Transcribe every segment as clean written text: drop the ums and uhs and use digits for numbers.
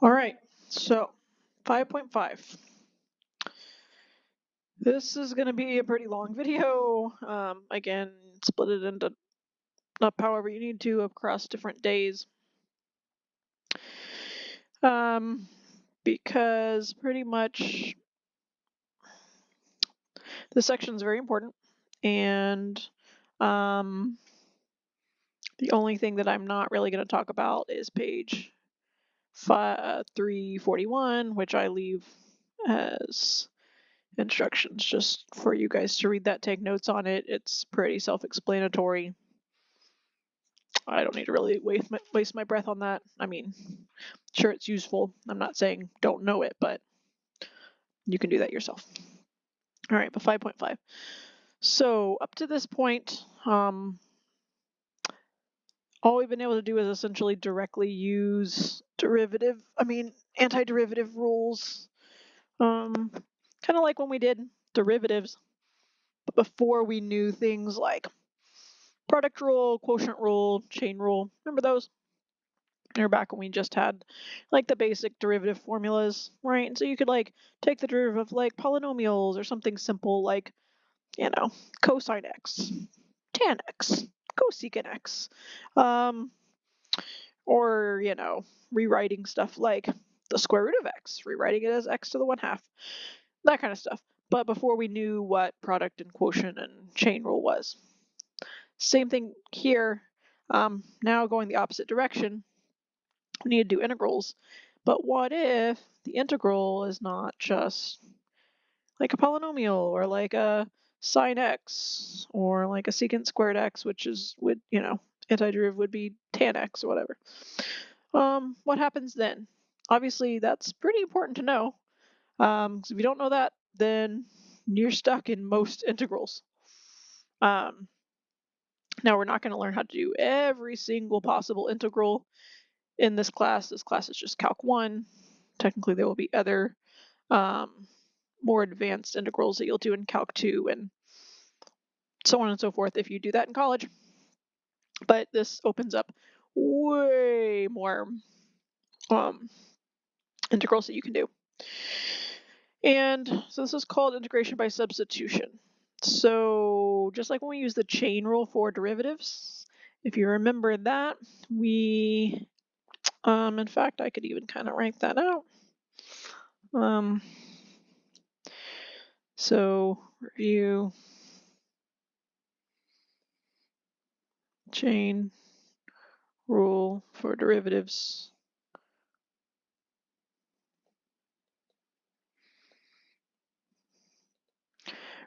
All right, so 5.5. This is going to be a pretty long video. Again, split it into up however you need to across different days. Because pretty much this section is very important, and the only thing that I'm not really going to talk about is page 341, which I leave as instructions just for you guys to read that, take notes on it. It's pretty self-explanatory. I don't need to really waste my breath on that. I mean, sure, it's useful. I'm not saying don't know it, but you can do that yourself. All right, but 5.5. So up to this point, all we've been able to do is essentially directly use antiderivative rules. Kind of like when we did derivatives, but before we knew things like product rule, quotient rule, chain rule. Remember those? Or back when we just had like the basic derivative formulas, right? And so you could like take the derivative of like polynomials or something simple like, cosine x, tan x, cosecant x. Or, rewriting stuff like the square root of x, rewriting it as x to the 1/2, that kind of stuff. But before we knew what product and quotient and chain rule was. Same thing here. Now going the opposite direction, we need to do integrals. But what if the integral is not just like a polynomial or like a sine x or like a secant squared x, which antiderivative would be tan x or whatever. What happens then? Obviously, that's pretty important to know. Because if you don't know that, then you're stuck in most integrals. Now we're not going to learn how to do every single possible integral in this class. This class is just Calc 1. Technically, there will be other more advanced integrals that you'll do in Calc 2 and so on and so forth if you do that in college. But this opens up way more integrals that you can do. And so this is called integration by substitution. So just like when we use the chain rule for derivatives, if you remember that, we, in fact, I could even kind of write that out. So review chain rule for derivatives.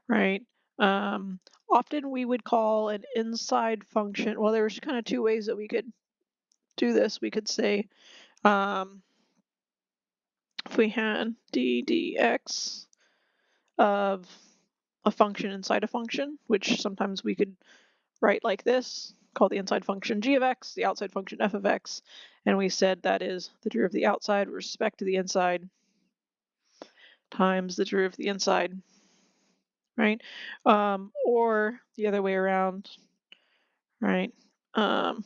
Right. Often we would call an inside function, well, there's kind of two ways that we could do this. We could say, if we had dx of a function inside a function, which sometimes we could write like this, call the inside function g of x, the outside function f of x, and we said that is the derivative of the outside with respect to the inside times the derivative of the inside, right? Or the other way around, right,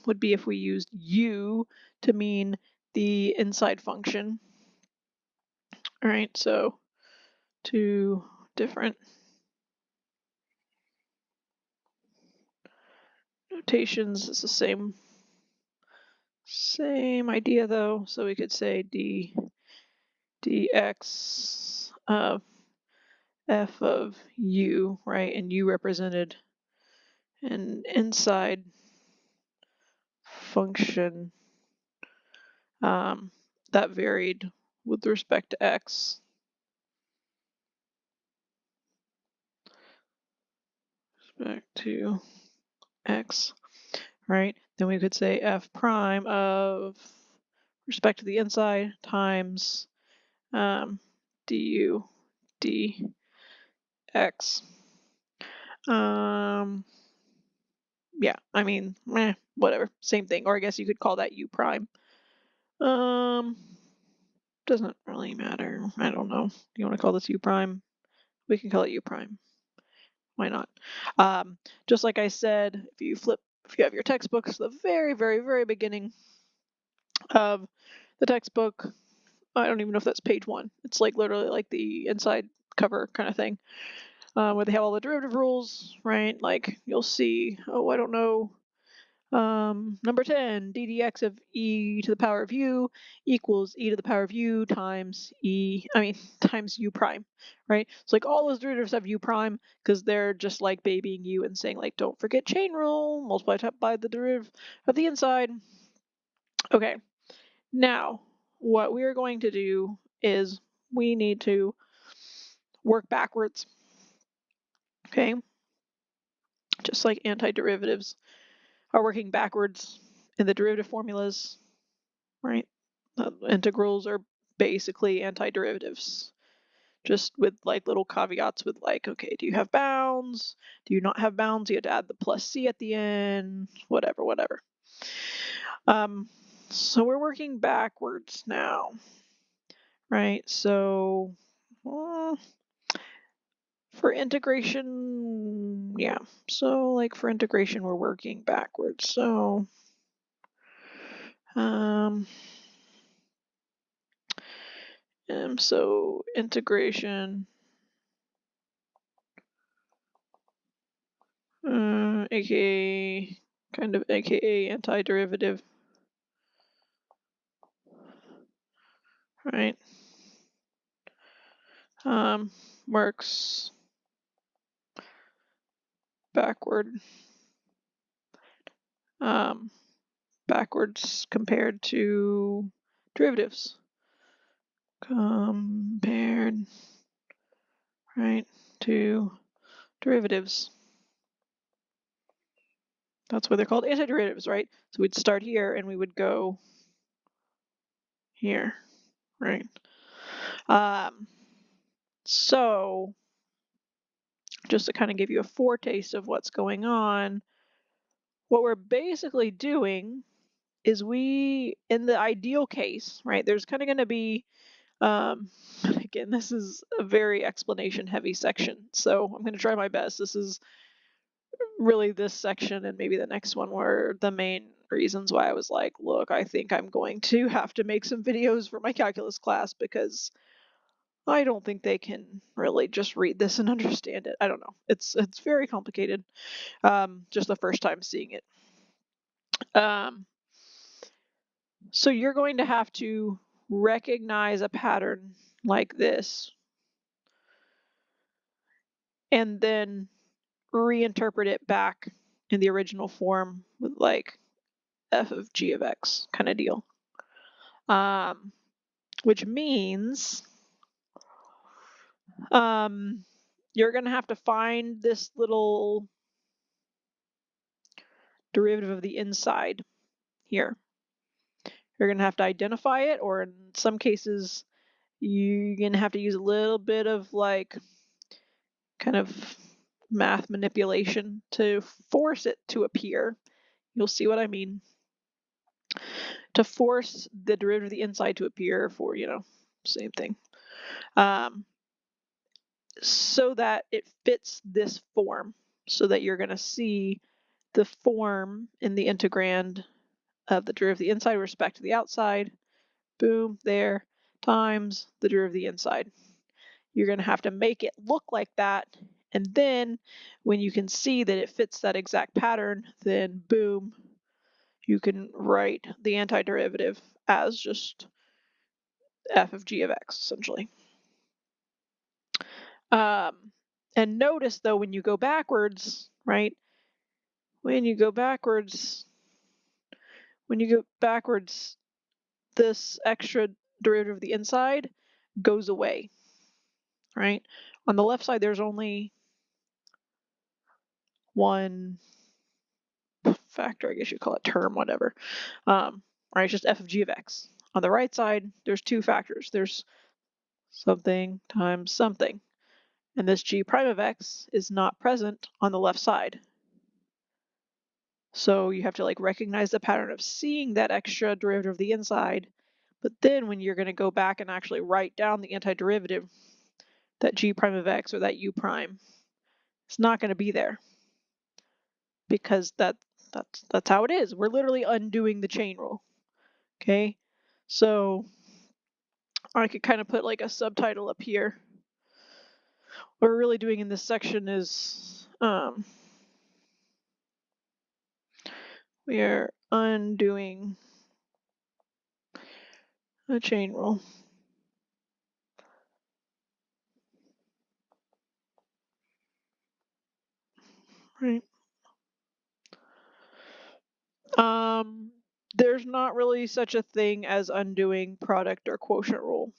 would be if we used u to mean the inside function. All right, so two different notations. It's the same idea though. So we could say dx of f of u, right? And u represented an inside function that varied with respect to x. Respect to x, right? Then we could say f prime of respect to the inside times du dx. Yeah, I mean, whatever, same thing. Or I guess you could call that u prime. Doesn't really matter. I don't know. You want to call this u prime? We can call it u prime. Why not? Just like I said, if you have your textbooks, the very, very, very beginning of the textbook, I don't even know if that's page 1. It's like literally like the inside cover kind of thing, where they have all the derivative rules, right? Like you'll see, oh, I don't know, number 10, ddx of e to the power of u equals e to the power of u times times u prime, right? So like all those derivatives have u prime because they're just like babying you and saying like, don't forget chain rule, multiply by the derivative of the inside. Okay, now what we're going to do is we need to work backwards, okay? Just like antiderivatives are working backwards in the derivative formulas, right? Integrals are basically antiderivatives, just with like little caveats with like, okay, do you have bounds? Do you not have bounds? You have to add the plus c at the end, whatever. So we're working backwards now, right? So for integration, yeah. So like for integration, we're working backwards. So so integration, aka kind of aka antiderivative, right? Works backward, backwards compared to derivatives. Compared, right, to derivatives. That's why they're called antiderivatives, right? So we'd start here and we would go here, right? So just to kind of give you a foretaste of what's going on, what we're basically doing is we, in the ideal case, right, there's kind of going to be, again, this is a very explanation heavy section, so I'm going to try my best. This is really this section and maybe the next one were the main reasons why I was like, look, I think I'm going to have to make some videos for my calculus class because I don't think they can really just read this and understand it. I don't know. It's very complicated. Just the first time seeing it. So you're going to have to recognize a pattern like this and then reinterpret it back in the original form with like f of g of x kind of deal. Which means you're going to have to find this little derivative of the inside here. You're going to have to identify it, or in some cases, you're going to have to use a little bit of like kind of math manipulation to force it to appear. You'll see what I mean. To force the derivative of the inside to appear for, same thing. So that it fits this form, so that you're going to see the form in the integrand of the derivative of the inside with respect to the outside. Boom, there, times the derivative of the inside. You're going to have to make it look like that. And then when you can see that it fits that exact pattern, then boom, you can write the antiderivative as just f of g of x, essentially. And notice, though, when you go backwards, right? When you go backwards, this extra derivative of the inside goes away, right? On the left side, there's only one factor, I guess you call it term, whatever. Right, it's just f of g of x. On the right side, there's two factors. There's something times something. And this g prime of x is not present on the left side. So you have to like recognize the pattern of seeing that extra derivative of the inside. But then when you're going to go back and actually write down the antiderivative, that g prime of x or that u prime, it's not going to be there. Because that's how it is. We're literally undoing the chain rule. Okay, so Or I could kind of put like a subtitle up here. What we're really doing in this section is we are undoing a chain rule. Right. There's not really such a thing as undoing product or quotient rule.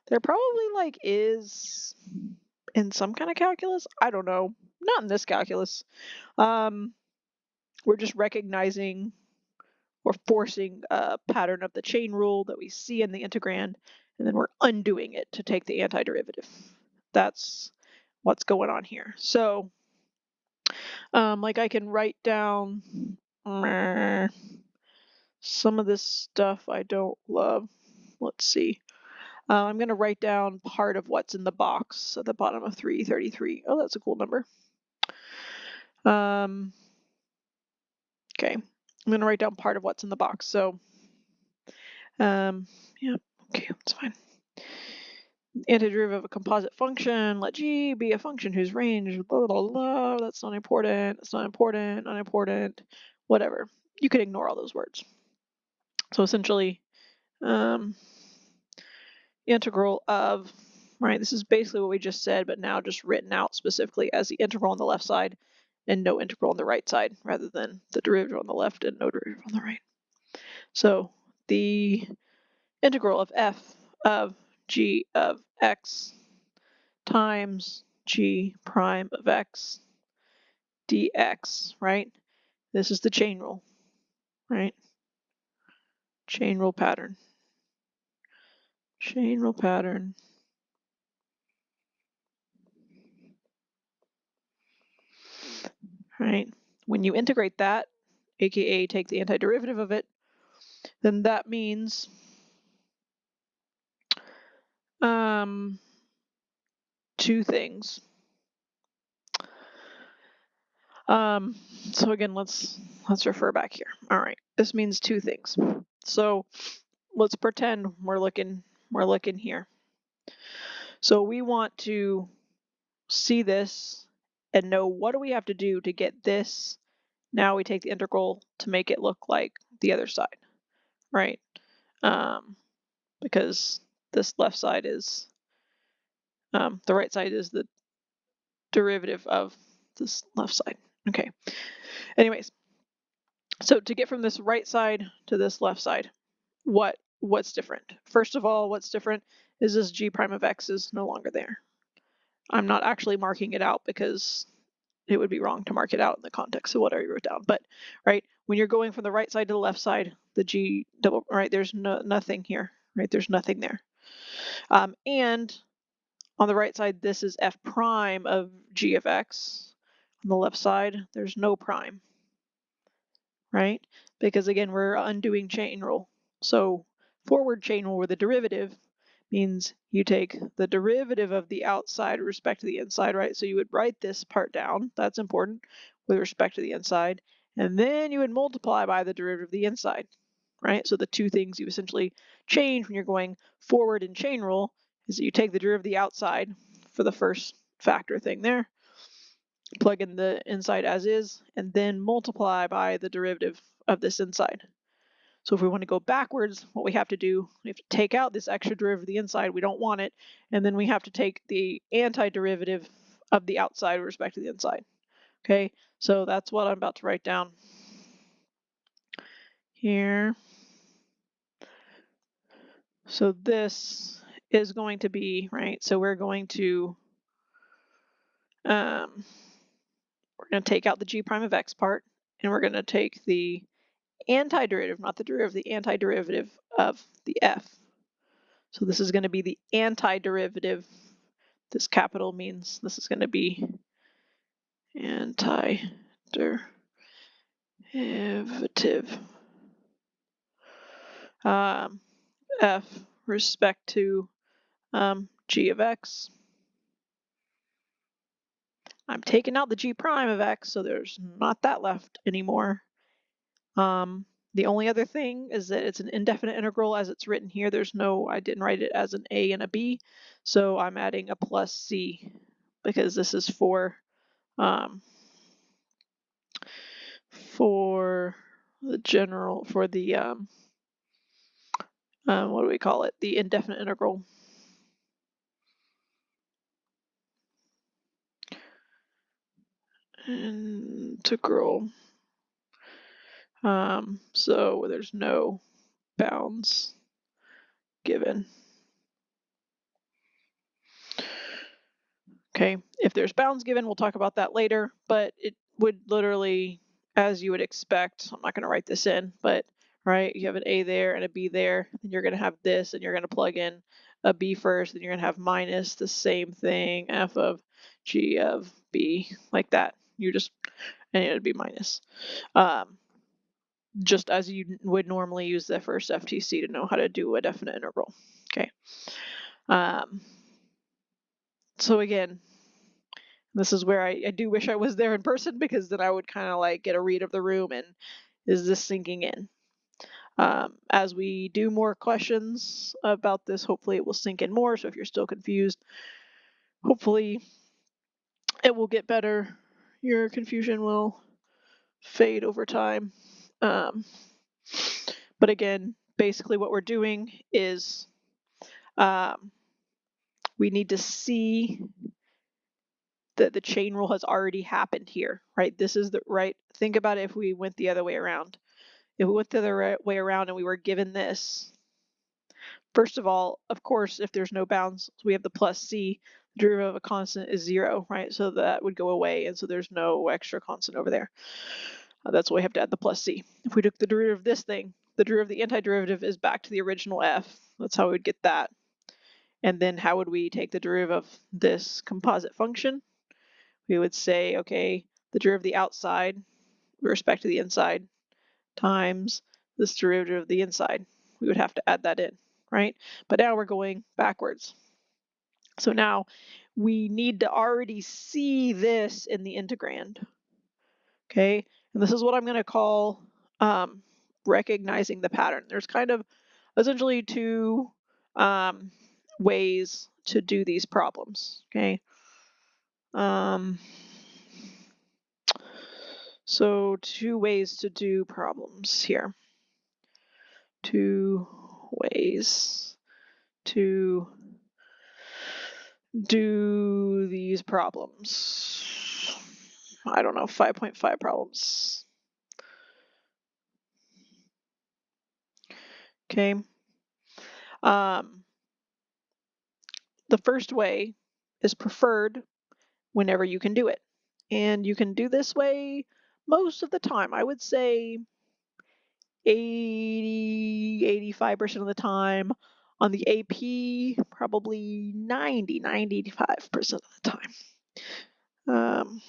There probably like is in some kind of calculus. I don't know. Not in this calculus. We're just recognizing or forcing a pattern of the chain rule that we see in the integrand, and then we're undoing it to take the antiderivative. That's what's going on here. So, like I can write down some of this stuff I don't love. Let's see. I'm going to write down part of what's in the box at the bottom of 333. Oh, that's a cool number. Okay, I'm going to write down part of what's in the box. So, yeah, okay, that's fine. Antiderivative of a composite function, let G be a function whose range, blah, blah, blah, that's not important, it's not important, unimportant, whatever. You can ignore all those words. So essentially, integral of, right, this is basically what we just said, but now just written out specifically as the integral on the left side and no integral on the right side, rather than the derivative on the left and no derivative on the right. So the integral of f of g of x times g prime of x dx, right? This is the chain rule, right? Chain rule pattern. Chain rule pattern. Right? When you integrate that, aka take the antiderivative of it, then that means two things. So again, let's refer back here. All right, this means two things. So let's pretend we're looking here. So we want to see this and know what do we have to do to get this. Now we take the integral to make it look like the other side, right? Because this left side is the right side is the derivative of this left side. Okay. Anyways, so to get from this right side to this left side, what's different? First of all, what's different is this g prime of x is no longer there. I'm not actually marking it out because it would be wrong to mark it out in the context of what I wrote down. But right, when you're going from the right side to the left side, the g double, right, there's nothing here, right? There's nothing there. And on the right side, this is f prime of g of x. On the left side, there's no prime, right? Because again, we're undoing chain rule. So forward chain rule with the derivative means you take the derivative of the outside with respect to the inside, right? So you would write this part down, that's important, with respect to the inside, and then you would multiply by the derivative of the inside, right? So the two things you essentially change when you're going forward in chain rule is that you take the derivative of the outside for the first factor thing there, plug in the inside as is, and then multiply by the derivative of this inside. So if we want to go backwards, what we have to do, we have to take out this extra derivative of the inside, we don't want it, and then we have to take the antiderivative of the outside with respect to the inside. Okay, so that's what I'm about to write down here. So this is going to be, right, so we're going to take out the g prime of x part, and we're going to take the antiderivative, not the derivative, the antiderivative of the f. So this is going to be the antiderivative. This capital means this is going to be antiderivative. F respect to g of x. I'm taking out the g prime of x, so there's not that left anymore. The The only other thing is that it's an indefinite integral as it's written here. I didn't write it as an a and a b, so I'm adding a plus c because this is for the general, for the what do we call it? The indefinite integral. Integral. So there's no bounds given. Okay, if there's bounds given, we'll talk about that later, but it would literally, as you would expect, I'm not going to write this in, but right, you have an a there and a b there, and you're going to have this, and you're going to plug in a b first, and you're going to have minus the same thing, f of g of b, like that. And it would be minus. Just as you would normally use the first FTC to know how to do a definite integral. Okay. So again, this is where I do wish I was there in person, because then I would kind of like get a read of the room and is this sinking in? As we do more questions about this, hopefully it will sink in more. So if you're still confused, hopefully it will get better. Your confusion will fade over time. But again, basically what we're doing is we need to see that the chain rule has already happened here, right? This is the right, think about it if we went the other way around. If we went the other way around and we were given this, first of all, of course, if there's no bounds, we have the plus c, the derivative of a constant is 0, right? So that would go away, and so there's no extra constant over there. That's why we have to add the plus c. If we took the derivative of this thing, the derivative of the antiderivative is back to the original f. That's how we would get that. And then how would we take the derivative of this composite function? We would say, okay, the derivative of the outside with respect to the inside times this derivative of the inside. We would have to add that in, right? But now we're going backwards. So now we need to already see this in the integrand. Okay, and this is what I'm going to call recognizing the pattern. There's kind of essentially two ways to do these problems. Okay. So two ways to do problems here. Two ways to do these problems. I don't know, 5.5 problems. Okay. The first way is preferred whenever you can do it. And you can do this way most of the time. I would say 85% of the time. On the AP, probably 95% of the time.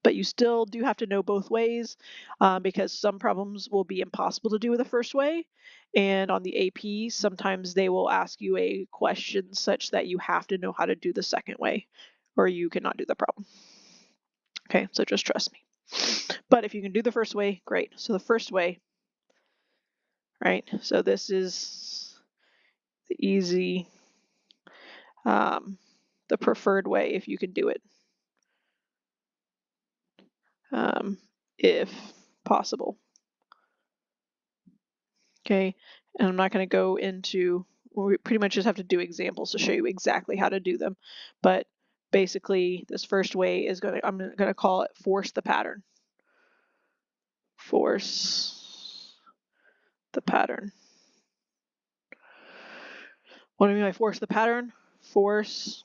But you still do have to know both ways, because some problems will be impossible to do the first way. And on the AP, sometimes they will ask you a question such that you have to know how to do the second way, or you cannot do the problem. Okay, so just trust me. But if you can do the first way, great. So the first way, right? So this is the easy, the preferred way if you can do it, if possible. Okay, and I'm not going to go into, we pretty much just have to do examples to show you exactly how to do them. But basically, this first way is I'm going to call it force the pattern. Force the pattern. What do I mean by force the pattern? Force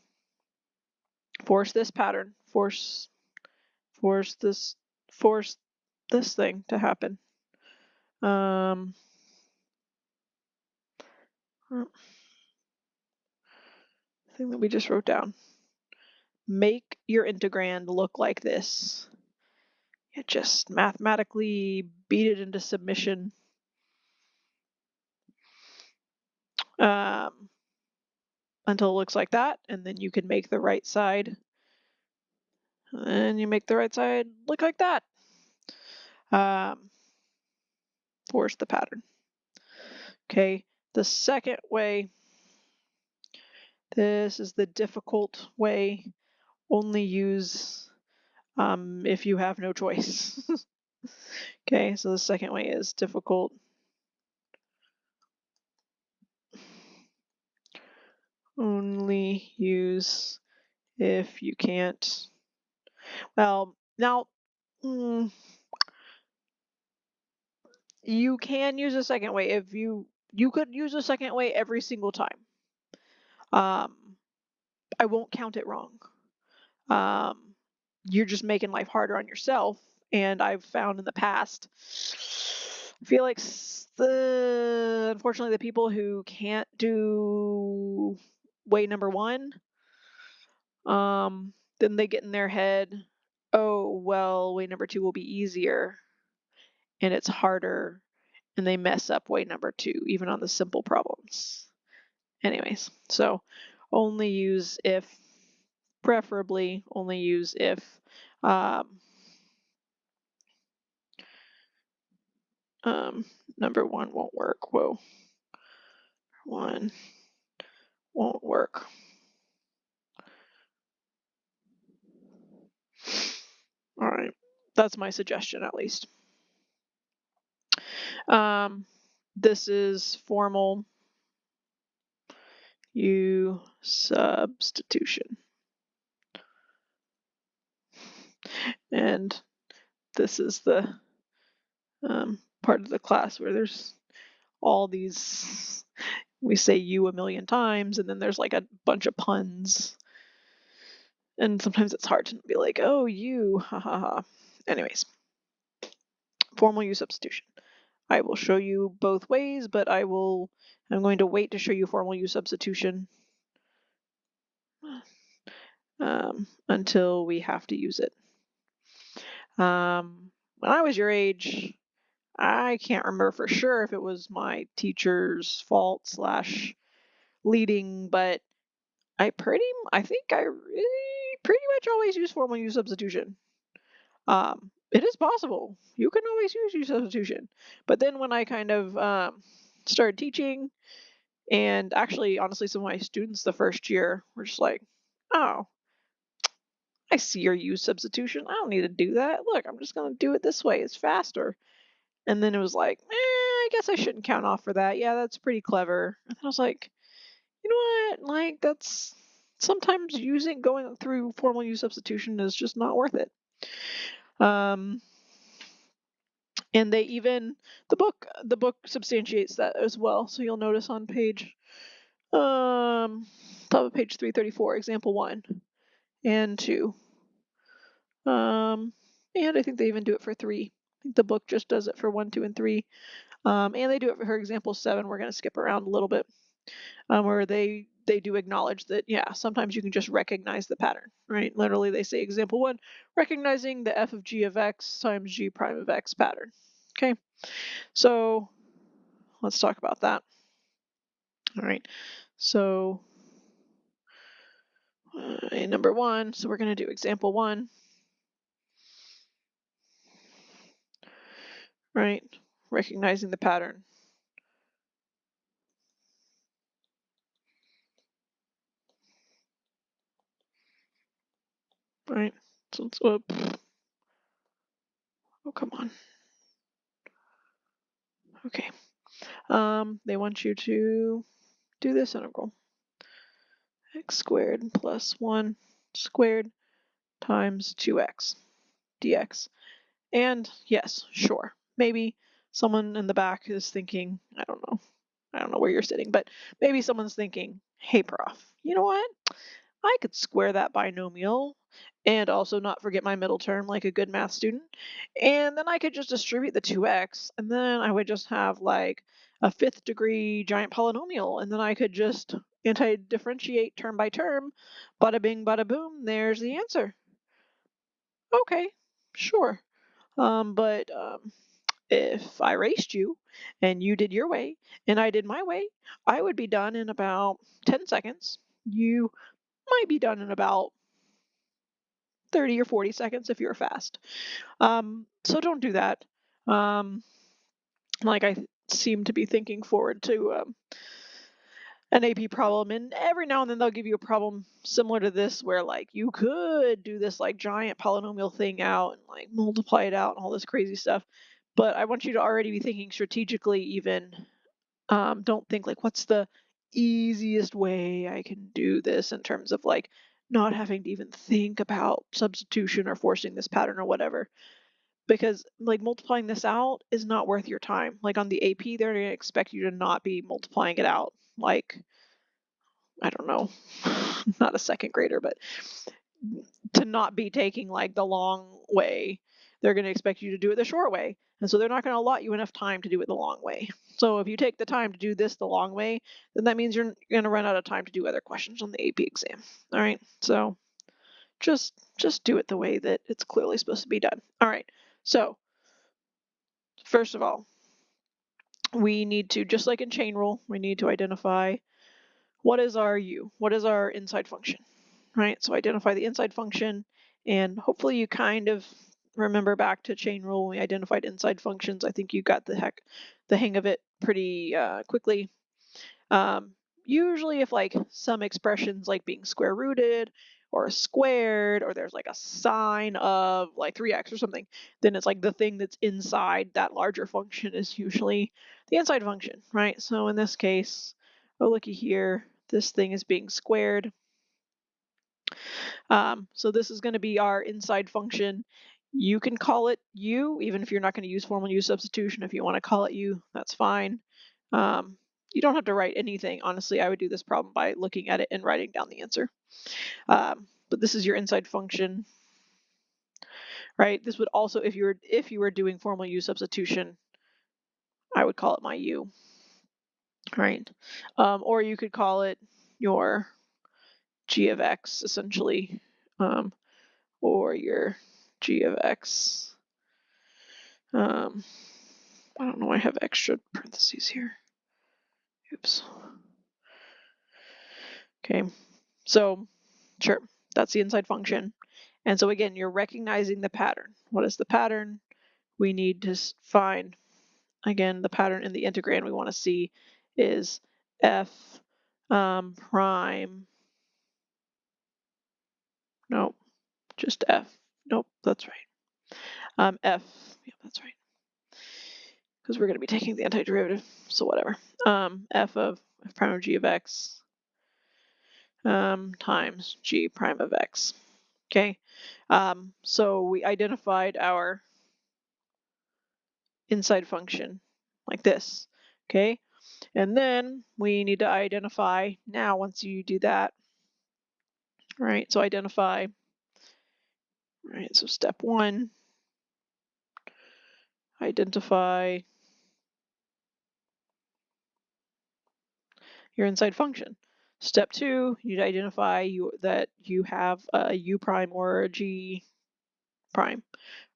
this pattern. Force this thing to happen. Thing that we just wrote down. Make your integrand look like this. You just mathematically beat it into submission. Until it looks like that, and then you can make the right side, and you make the right side look like that. force the pattern. Okay, the second way, this is the difficult way, only use if you have no choice. Okay, so the second way is difficult. Only use if you can't. Well, now, you can use a second way if you could use a second way every single time. I won't count it wrong. You're just making life harder on yourself. And I've found in the past, I feel like unfortunately the people who can't do way number one, then they get in their head, oh, well, way number two will be easier and it's harder, and they mess up way number two, even on the simple problems. Anyways, so only use if, preferably only use if number one won't work. Whoa. One won't work. All right. That's my suggestion, at least. This is formal U substitution. And this is the part of the class where there's all these, we say U a million times, and then there's like a bunch of puns. And sometimes it's hard to be like, oh, you, ha ha ha. Anyways, formal U substitution. I will show you both ways, but I'm going to wait to show you formal U substitution until we have to use it. When I was your age, I can't remember for sure if it was my teacher's fault / leading, but I think I really pretty much always use formal U substitution. It is possible. You can always use U substitution. But then when I kind of started teaching, and actually, honestly, some of my students the first year were just like, oh, I see your U substitution. I don't need to do that. Look, I'm just going to do it this way. It's faster. And then it was like, I guess I shouldn't count off for that. Yeah, that's pretty clever. And I was like, you know what? Like, that's sometimes going through formal U substitution is just not worth it. And they even, the book substantiates that as well. So you'll notice on page, top of page 334, example 1 and 2. And I think they even do it for 3. I think the book just does it for 1, 2, and 3. And they do it for her example 7. We're going to skip around a little bit, where they do acknowledge that, yeah, sometimes you can just recognize the pattern, right? Literally, they say example 1, recognizing the f of g of x times g prime of x pattern. Okay, so let's talk about that. All right, so number 1, so we're going to do example 1. Right, recognizing the pattern. Right, so let's, oh, come on. Okay, they want you to do this integral. X squared plus 1 squared times 2x dx. And yes, sure, maybe someone in the back is thinking, I don't know where you're sitting, but maybe someone's thinking, hey prof, you know what? I could square that binomial and also not forget my middle term like a good math student. And then I could just distribute the 2x, and then I would just have like a 5th degree giant polynomial, and then I could just anti-differentiate term by term, bada bing, bada boom, there's the answer. Okay, sure. But if I raced you and you did your way and I did my way, I would be done in about 10 seconds. You might be done in about 30 or 40 seconds if you're fast. So don't do that. Like I seem to be thinking forward to an AP problem, and every now and then they'll give you a problem similar to this where like you could do this like giant polynomial thing out and like multiply it out and all this crazy stuff. But I want you to already be thinking strategically even. Don't think like what's the easiest way I can do this in terms of like not having to even think about substitution or forcing this pattern or whatever. Because like multiplying this out is not worth your time. Like on the AP, they're going to expect you to not be multiplying it out. Like, I don't know, not a second grader, but to not be taking like the long way. They're going to expect you to do it the short way. And so they're not going to allot you enough time to do it the long way. So if you take the time to do this the long way, then that means you're going to run out of time to do other questions on the AP exam. All right. So just do it the way that it's clearly supposed to be done. All right. So first of all, we need to, just like in chain rule, we need to identify what is our U, what is our inside function, right? So identify the inside function, and hopefully you kind of remember back to chain rule when we identified inside functions. I think you got the hang of it pretty quickly. Usually if like some expressions like being square rooted or squared, or there's like a sine of like 3x or something, then it's like the thing that's inside that larger function is usually the inside function, right? So in this case, oh looky here, this thing is being squared. So this is going to be our inside function. You can call it u, even if you're not going to use formal u substitution. If you want to call it u, that's fine. You don't have to write anything. Honestly, I would do this problem by looking at it and writing down the answer. But this is your inside function, right? This would also, if you were doing formal u substitution, I would call it my u, right? Or you could call it your g of x, essentially, or your g of x. I don't know, I have extra parentheses here. Oops. Okay, so sure, that's the inside function. And so again, you're recognizing the pattern. What is the pattern? We need to find, again, the pattern in the integrand we want to see is f prime. Nope, just f. Nope, that's right. F, yeah, that's right. Because we're going to be taking the antiderivative, so whatever. F of f prime of g of x times g prime of x. Okay, so we identified our inside function like this. Okay, and then we need to identify, now once you do that, right, so identify, right, so step one, identify your inside function. Step two, you need to identify that you have a u prime or a g prime,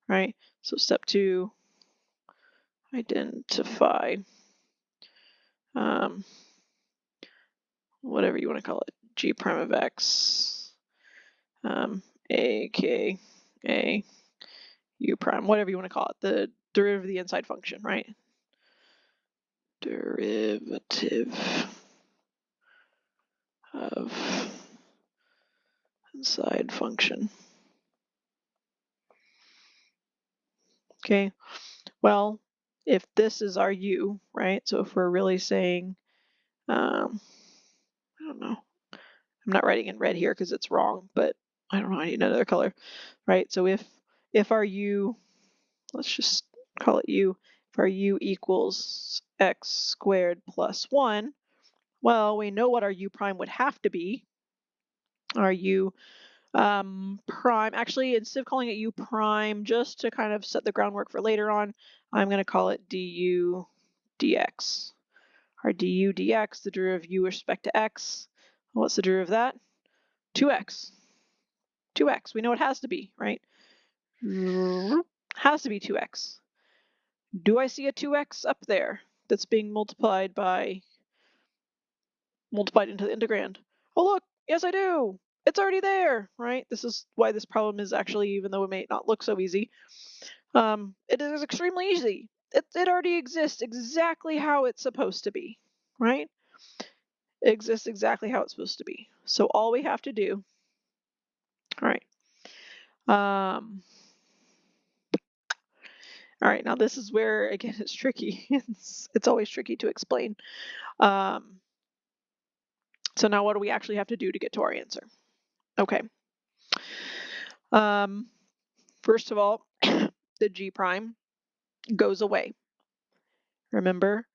right? So step two, identify whatever you want to call it, g prime of x, aka u prime, whatever you want to call it, the derivative of the inside function, right? Derivative of inside function. Okay, well, if this is our u, right? So if we're really saying, I don't know, I'm not writing in red here because it's wrong, but I don't know, I need another color, right? So if our u, let's just call it u, if our u equals x squared plus 1, well, we know what our u prime would have to be. Our u prime, actually, instead of calling it u prime, just to kind of set the groundwork for later on, I'm going to call it du dx. Our du dx, the derivative of u with respect to x, what's the derivative of that? 2x. 2x, we know it has to be, right? Has to be 2x. Do I see a 2x up there that's being multiplied into the integrand? Oh look, yes I do. It's already there, right? This is why this problem is actually, even though it may not look so easy, it is extremely easy. it already exists exactly how it's supposed to be, right? It exists exactly how it's supposed to be. So all we have to do, all right. All right, now this is where, again, it's tricky. It's always tricky to explain. So now what do we actually have to do to get to our answer? Okay. First of all, the G prime goes away. Remember?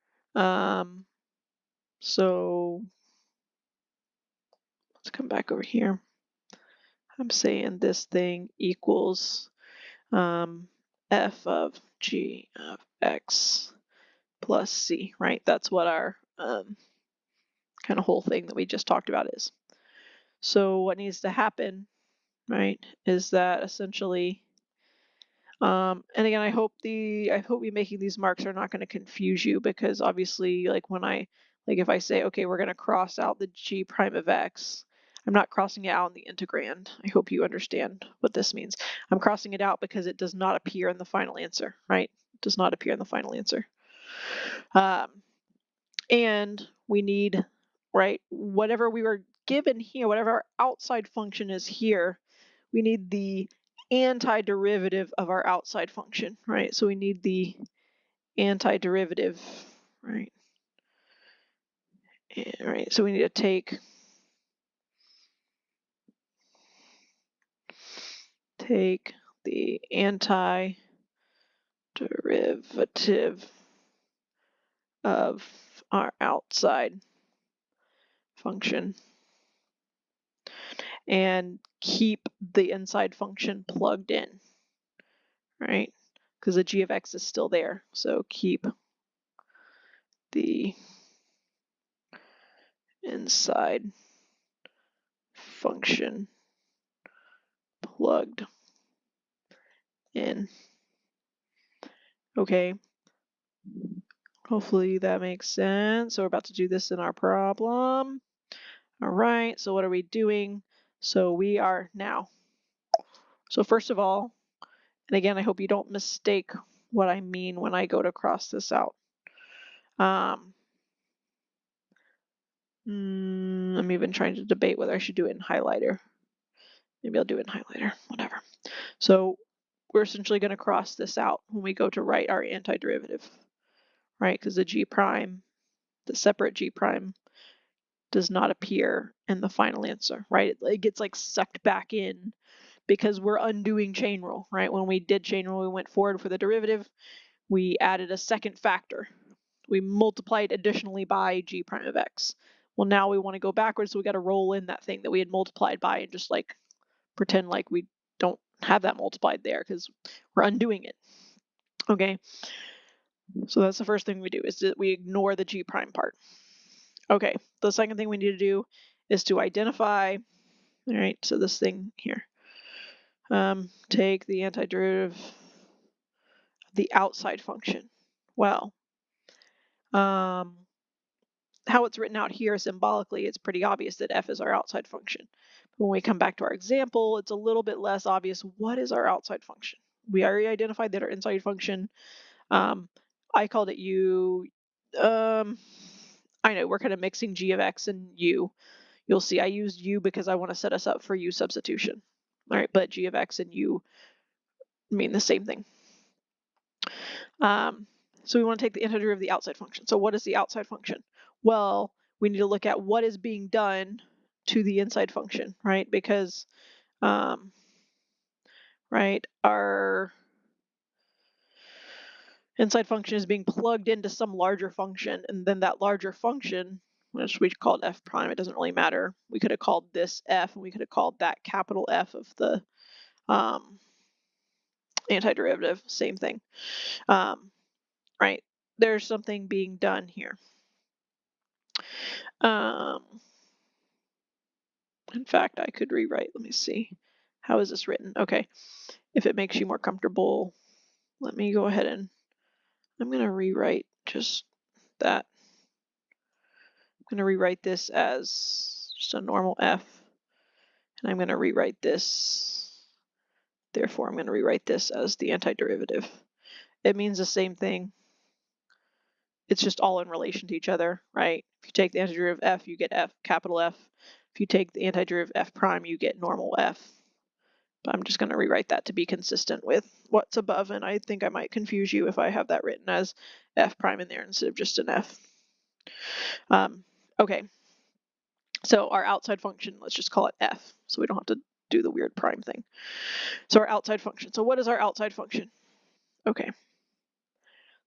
So let's come back over here. I'm saying this thing equals f of g of x plus c, right? That's what our kind of whole thing that we just talked about is. So what needs to happen, right, is that essentially, and again, I hope me making these marks are not going to confuse you, because obviously, like if I say, okay, we're going to cross out the g prime of x, I'm not crossing it out in the integrand. I hope you understand what this means. I'm crossing it out because it does not appear in the final answer, right? It does not appear in the final answer. And we need, right, whatever we were given here, whatever our outside function is here, we need the antiderivative of our outside function, right? So we need the antiderivative, right? Right, so we need to take the antiderivative of our outside function and keep the inside function plugged in, right? Because the g of x is still there. So keep the inside function plugged in. Okay. Hopefully that makes sense. So we're about to do this in our problem. All right, so what are we doing? So we are now. So first of all, and again, I hope you don't mistake what I mean when I go to cross this out. I'm even trying to debate whether I should do it in highlighter. Maybe I'll do it in highlighter, whatever. So we're essentially going to cross this out when we go to write our antiderivative, right? Because the g prime, the separate g prime, does not appear in the final answer, right? It gets like sucked back in because we're undoing chain rule, right? When we did chain rule, we went forward for the derivative, we added a second factor. We multiplied additionally by g prime of x. Well, now we want to go backwards, so we got to roll in that thing that we had multiplied by and just like pretend like we don't have that multiplied there because we're undoing it. Okay, so that's the first thing we do, is that we ignore the g prime part. Okay, the second thing we need to do is to identify, all right, so this thing here, take the antiderivative of the outside function. Well, how it's written out here symbolically, it's pretty obvious that f is our outside function. When we come back to our example, it's a little bit less obvious. What is our outside function? We already identified that our inside function, I called it u. I know we're kind of mixing g of x and u. You'll see I used u because I want to set us up for u substitution. All right, but g of x and u mean the same thing. So we want to take the integer of the outside function. So what is the outside function? Well, we need to look at what is being done to the inside function, right? Because, right, our inside function is being plugged into some larger function, and then that larger function, which we called f prime, it doesn't really matter. We could have called this f, and we could have called that capital F of the antiderivative, same thing, right? There's something being done here. In fact, I could rewrite, let me see. How is this written? Okay, if it makes you more comfortable, let me go ahead and I'm going to rewrite just that. I'm going to rewrite this as just a normal f, and I'm going to rewrite this, therefore I'm going to rewrite this as the antiderivative. It means the same thing, it's just all in relation to each other, right? If you take the antiderivative of f, you get f, capital F. If you take the antiderivative of f prime, you get normal f. But I'm just going to rewrite that to be consistent with what's above, and I think I might confuse you if I have that written as f prime in there instead of just an f. Okay, so our outside function, let's just call it f, so we don't have to do the weird prime thing. So our outside function. So what is our outside function? Okay,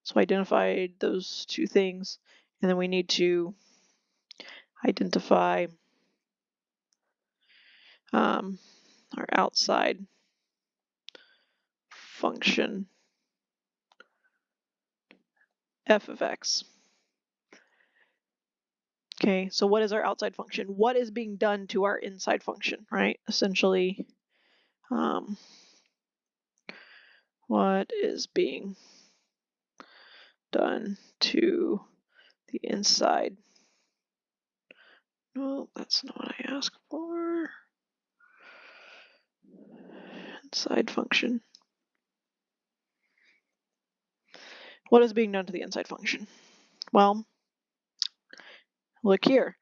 so identified those two things, and then we need to identify our outside function f of x. Okay, so what is our outside function? What is being done to our inside function, right? Essentially, what is being done to the inside? No, that's not what I asked for. Inside function. What is being done to the inside function? Well, look here,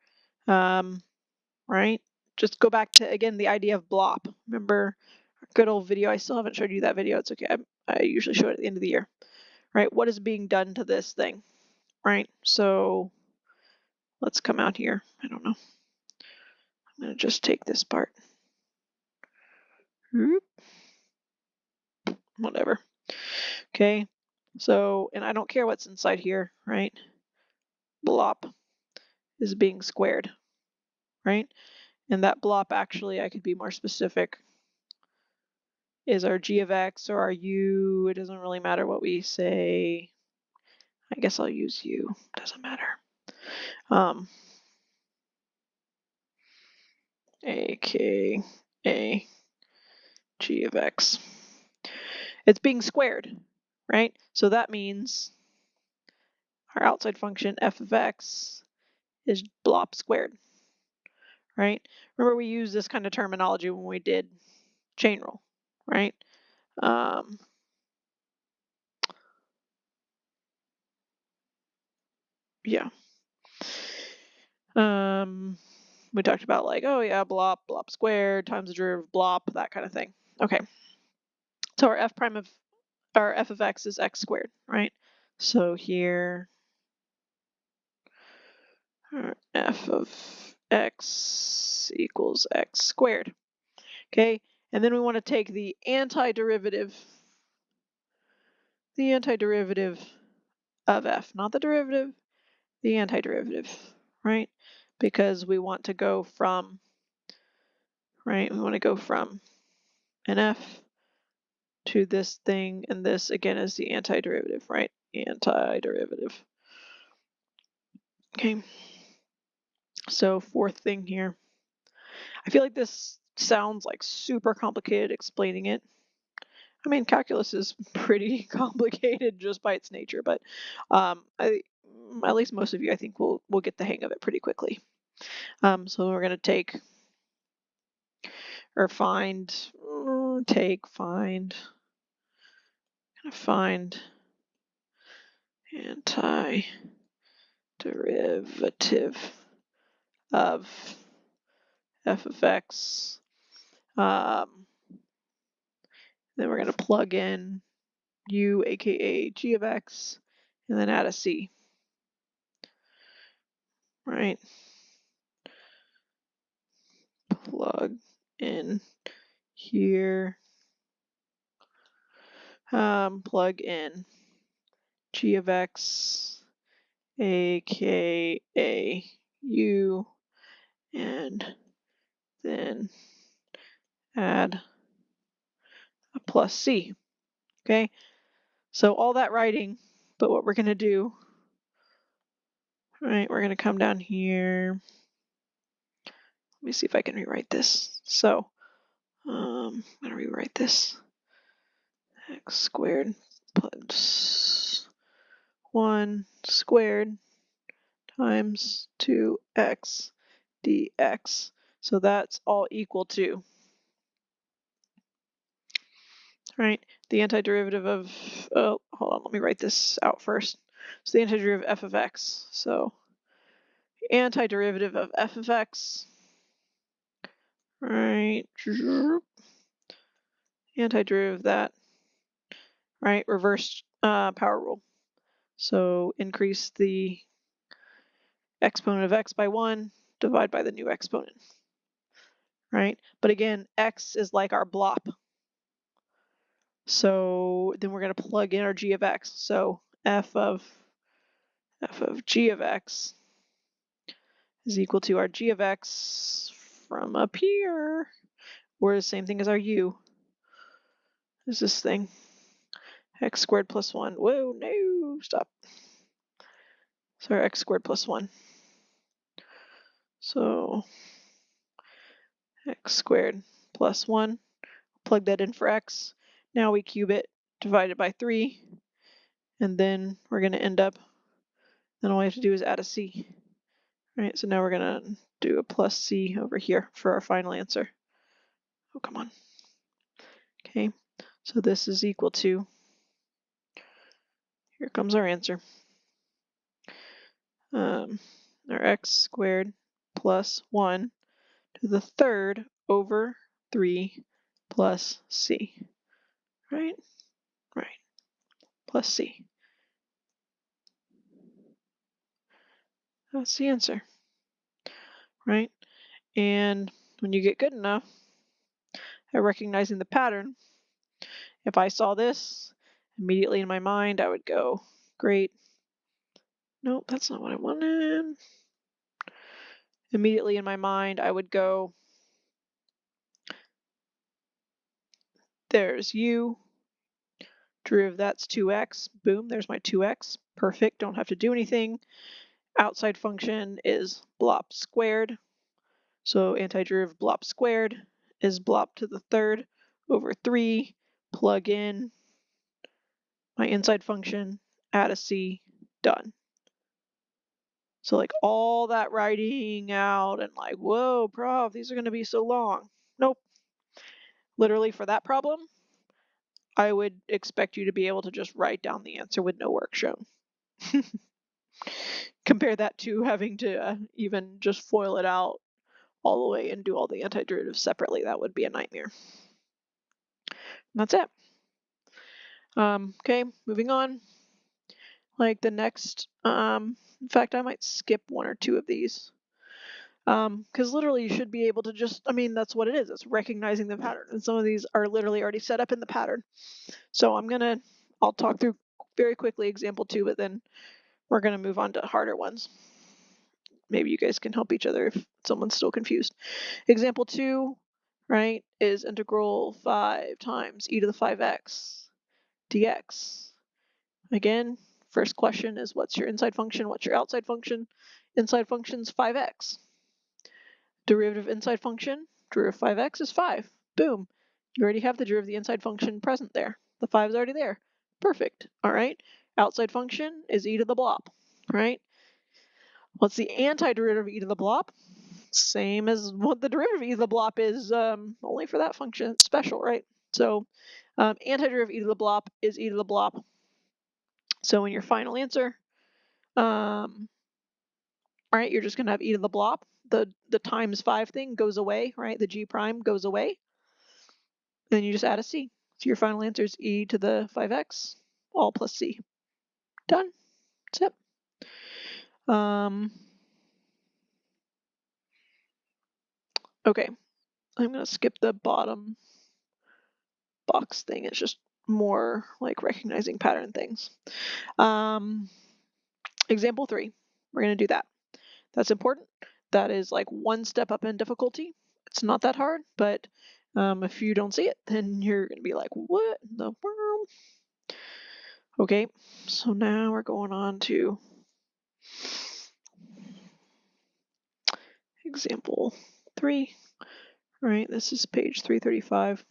right? Just go back to, again, the idea of BLOP. Remember our good old video? I still haven't showed you that video. It's okay. I usually show it at the end of the year, right? What is being done to this thing, right? So let's come out here. I don't know. I'm going to just take this part. Whatever. Okay. So, and I don't care what's inside here, right? BLOP is being squared, right? And that BLOP, actually, I could be more specific, is our g of x or our u. It doesn't really matter what we say. I guess I'll use u. Doesn't matter. aka g of x. It's being squared, right? So that means our outside function f of x is BLOP squared, right? Remember, we used this kind of terminology when we did chain rule, right? Yeah. We talked about like, oh yeah, BLOP squared times the derivative BLOP, that kind of thing. Okay. So our f of x is x squared, right? So here, our f of x equals x squared. Okay, and then we want to take the antiderivative of f, not the derivative, the antiderivative, right? Because we want to go from, right, we want to go from an f to this thing, and this again is the antiderivative, right? Antiderivative. Okay, so fourth thing here. I feel like this sounds like super complicated explaining it. I mean, calculus is pretty complicated just by its nature, but at least most of you, I think, will get the hang of it pretty quickly. So we're going to take or find, find antiderivative of f of x. Then we're going to plug in u, aka g of x, and then add a c, right? Plug in here, plug in g of x, aka u, and then add a plus c. Okay, so all that writing, but what we're going to do, right, we're going to come down here. Let me see if I can rewrite this. So I'm going to rewrite this. X squared plus 1 squared times 2x dx. So that's all equal to, right, the antiderivative of, oh, hold on, let me write this out first. So the antiderivative of f of x. So antiderivative of f of x, right? Antiderivative of that, right? Reverse power rule. So increase the exponent of x by 1, divide by the new exponent, right? But again, x is like our blop. So then we're going to plug in our g of x. So f of g of x is equal to our g of x from up here, or the same thing as our u. Is this thing x squared plus 1. Whoa, no, stop. So our x squared plus 1. So x squared plus 1. Plug that in for x. Now we cube it, divide it by 3, and then we're going to end up, then all we have to do is add a c. Right, so now we're going to do a plus c over here for our final answer. Oh, come on. Okay, so this is equal to, here comes our answer. Our x squared plus 1 to the third over 3 plus c. Right? Right. Plus c. That's the answer. Right? And when you get good enough at recognizing the pattern, if I saw this, immediately in my mind I would go, great. Nope, that's not what I wanted. Immediately in my mind I would go, there's u, derivative that's 2x, boom, there's my 2x, perfect, don't have to do anything. Outside function is blop squared, so antiderivative blop squared is blop to the third over 3, plug in my inside function, add a c, done. So like all that writing out and like, whoa, prof, these are going to be so long. Nope. Literally for that problem, I would expect you to be able to just write down the answer with no work shown. Compare that to having to even just FOIL it out all the way and do all the antiderivatives separately. That would be a nightmare. And that's it. Okay, moving on. Like the next, in fact, I might skip one or two of these. Because literally you should be able to just, I mean, that's what it is. It's recognizing the pattern. And some of these are literally already set up in the pattern. So I'll talk through very quickly example 2, but then we're going to move on to harder ones. Maybe you guys can help each other if someone's still confused. Example 2, right, is integral 5 times e to the 5x dx. Again, first question is what's your inside function, what's your outside function? Inside function's 5x. Derivative of inside function, derivative of 5x is 5. Boom. You already have the derivative of the inside function present there. The 5 is already there. Perfect. All right. Outside function is e to the blob, right? What's the antiderivative of e to the blob? Same as what the derivative of e to the blob is, only for that function. It's special, right? So antiderivative of e to the blob is e to the blob. So in your final answer, all right, you're just going to have e to the blob. The times 5 thing goes away, right? The g prime goes away. Then you just add a c. So your final answer is e to the 5x, all plus c. Done. That's it. Okay, I'm going to skip the bottom box thing. It's just more like recognizing pattern things. Example 3, we're going to do that. That's important. That is like one step up in difficulty. It's not that hard, but if you don't see it, then you're going to be like, what in the world? Okay, so now we're going on to example 3. All right, this is page 335.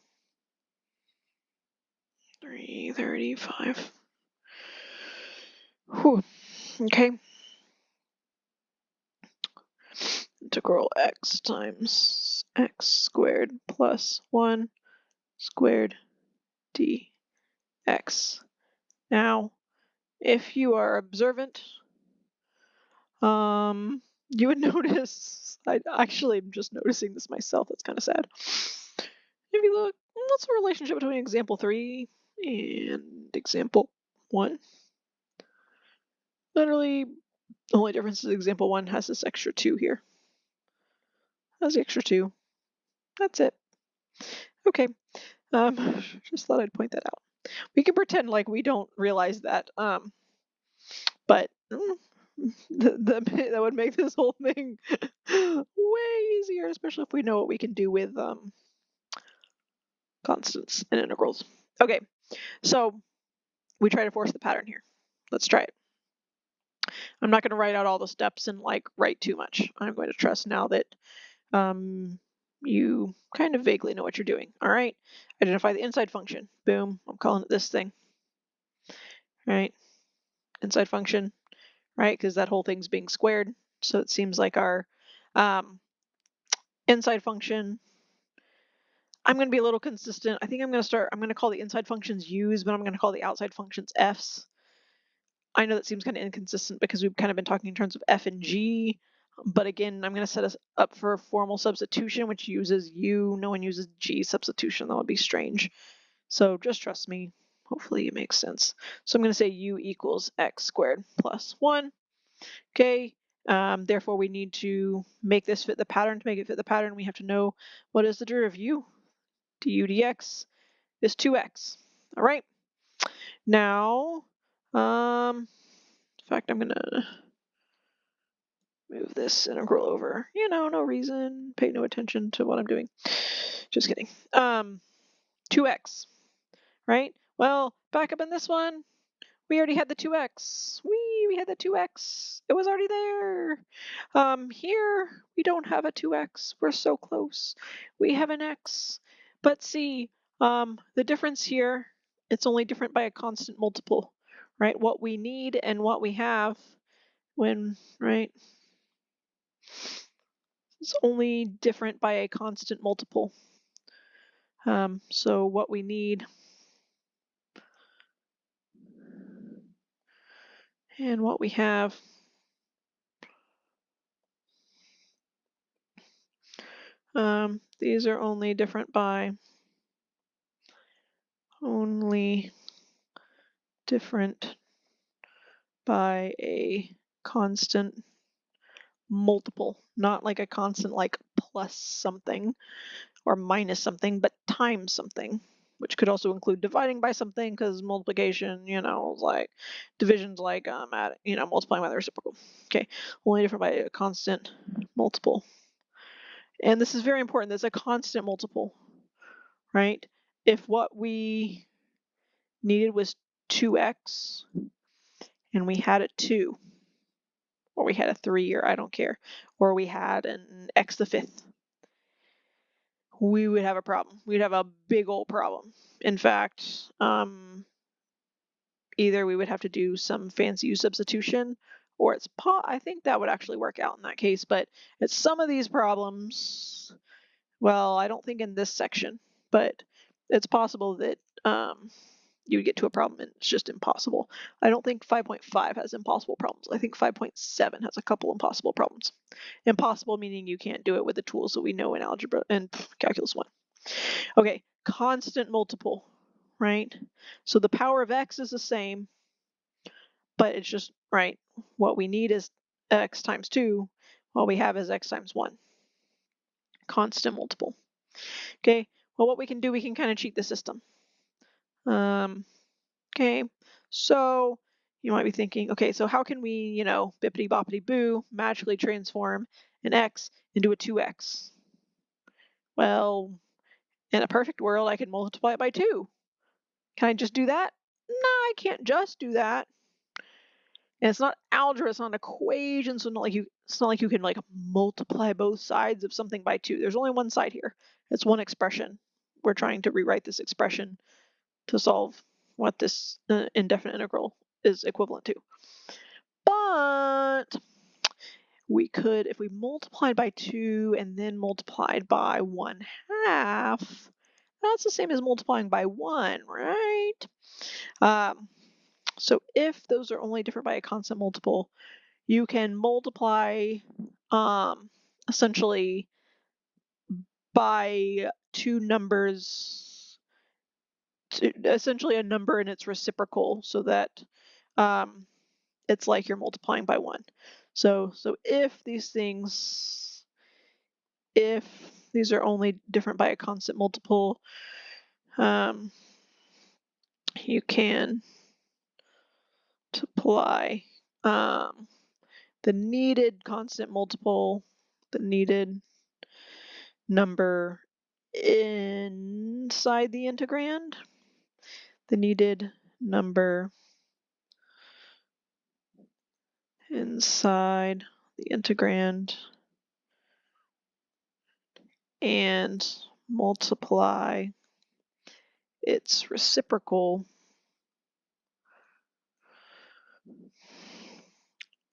335. Whew. Okay. Integral x times x squared plus 1 squared dx. Now, if you are observant, you would notice, I actually am just noticing this myself, that's kind of sad. If you look, what's the relationship between example 3 and example 1? Literally, the only difference is example 1 has this extra 2 here. Has the extra 2. That's it. Okay, just thought I'd point that out. We can pretend like we don't realize that, but that would make this whole thing way easier, especially if we know what we can do with constants and integrals. Okay, so we try to force the pattern here. Let's try it. I'm not going to write out all the steps and like write too much. I'm going to trust now that you kind of vaguely know what you're doing. All right, identify the inside function. Boom, I'm calling it this thing. Right, inside function, right, because that whole thing's being squared. So it seems like our inside function, I'm going to be a little consistent. I think I'm going to call the inside functions U's, but I'm going to call the outside functions F's. I know that seems kind of inconsistent because we've kind of been talking in terms of F and G, but again, I'm going to set us up for a formal substitution, which uses U. No one uses G substitution. That would be strange. So just trust me. Hopefully it makes sense. So I'm going to say U equals X squared plus 1. Okay, therefore we need to make this fit the pattern. To make it fit the pattern, we have to know what is the derivative of U. Du dx is 2x. All right. Now, in fact, I'm gonna move this integral over. No reason. Pay no attention to what I'm doing. Just kidding. 2x, right? Well, back up in this one, we already had the 2x. We had the 2x. It was already there. Here, we don't have a 2x. We're so close. We have an x. But see, the difference here, it's only different by a constant multiple, right? What we need and what we have right? It's only different by a constant multiple. So what we need and what we have these are only different by a constant multiple, not like a constant like plus something or minus something, but times something, which could also include dividing by something, because multiplication, is like division's like multiplying by the reciprocal. Okay, only different by a constant multiple. And this is very important. There's a constant multiple, right? If what we needed was 2x and we had a 2, or we had a 3, or I don't care, or we had an x to the 5th, we would have a problem. We'd have a big old problem. In fact, either we would have to do some fancy U substitution, or I think that would actually work out in that case. But it's some of these problems, well, I don't think in this section, but it's possible that you would get to a problem and it's just impossible. I don't think 5.5 has impossible problems. I think 5.7 has a couple impossible problems. Impossible meaning you can't do it with the tools that we know in algebra and calculus 1. Okay, constant multiple, right? So the power of x is the same, but it's just, right, what we need is x times 2. What we have is x times 1. Constant multiple. Okay, well, what we can do, we can kind of cheat the system. Okay, so you might be thinking, okay, so how can we, bippity boppity boo, magically transform an x into a 2x? Well, in a perfect world, I can multiply it by 2. Can I just do that? No, I can't just do that. And it's not algebra, it's not an equation, so it's not like you can like multiply both sides of something by 2. There's only one side here. It's one expression. We're trying to rewrite this expression to solve what this indefinite integral is equivalent to. But we could, if we multiplied by 2 and then multiplied by 1/2, that's the same as multiplying by 1, right? So if those are only different by a constant multiple, you can multiply essentially by two numbers, essentially a number and its reciprocal, so that it's like you're multiplying by 1. So if these are only different by a constant multiple, you can multiply the needed constant multiple, the needed number inside the integrand, the needed number inside the integrand, and multiply its reciprocal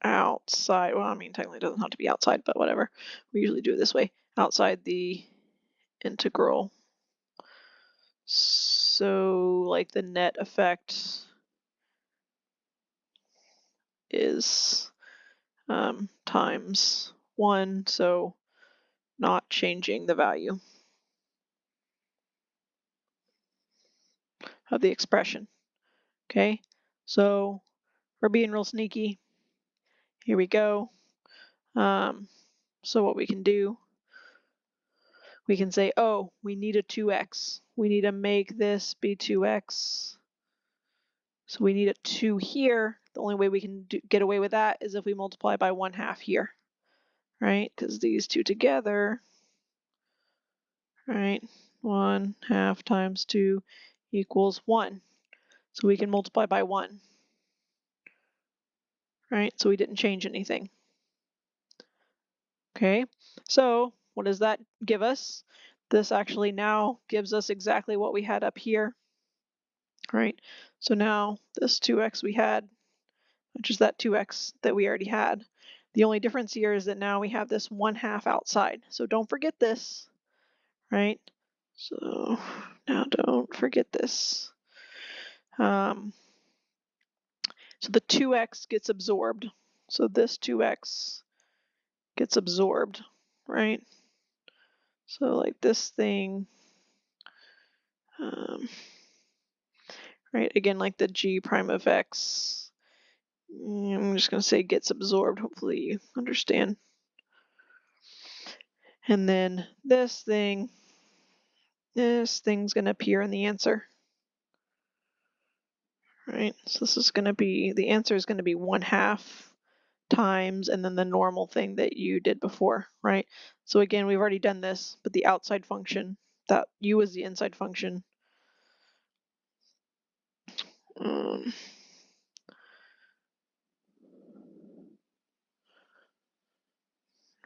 outside. Well, I mean, technically it doesn't have to be outside, but whatever. We usually do it this way, outside the integral. So like the net effect is times 1, so not changing the value of the expression. Okay, so we're being real sneaky. Here we go. So what we can do, we can say, oh, we need a 2x. We need to make this be 2x. So we need a 2 here. The only way we can get away with that is if we multiply by 1/2 here, right? Because these two together, right? 1/2 times 2 equals 1. So we can multiply by 1, right? So we didn't change anything. Okay, so what does that give us? This actually now gives us exactly what we had up here, right? So now this 2x we had, which is that 2x that we already had. The only difference here is that now we have this 1/2 outside. So don't forget this, right? So now don't forget this. So the 2x gets absorbed. So this 2x gets absorbed, right? So like this thing, right, again, like the g prime of x, I'm just going to say gets absorbed. Hopefully you understand. And then this thing's going to appear in the answer, right? So this is going to be, the answer is going to be 1/2 times, and then the normal thing that you did before, right? So again, we've already done this, but the outside function, that u is the inside function.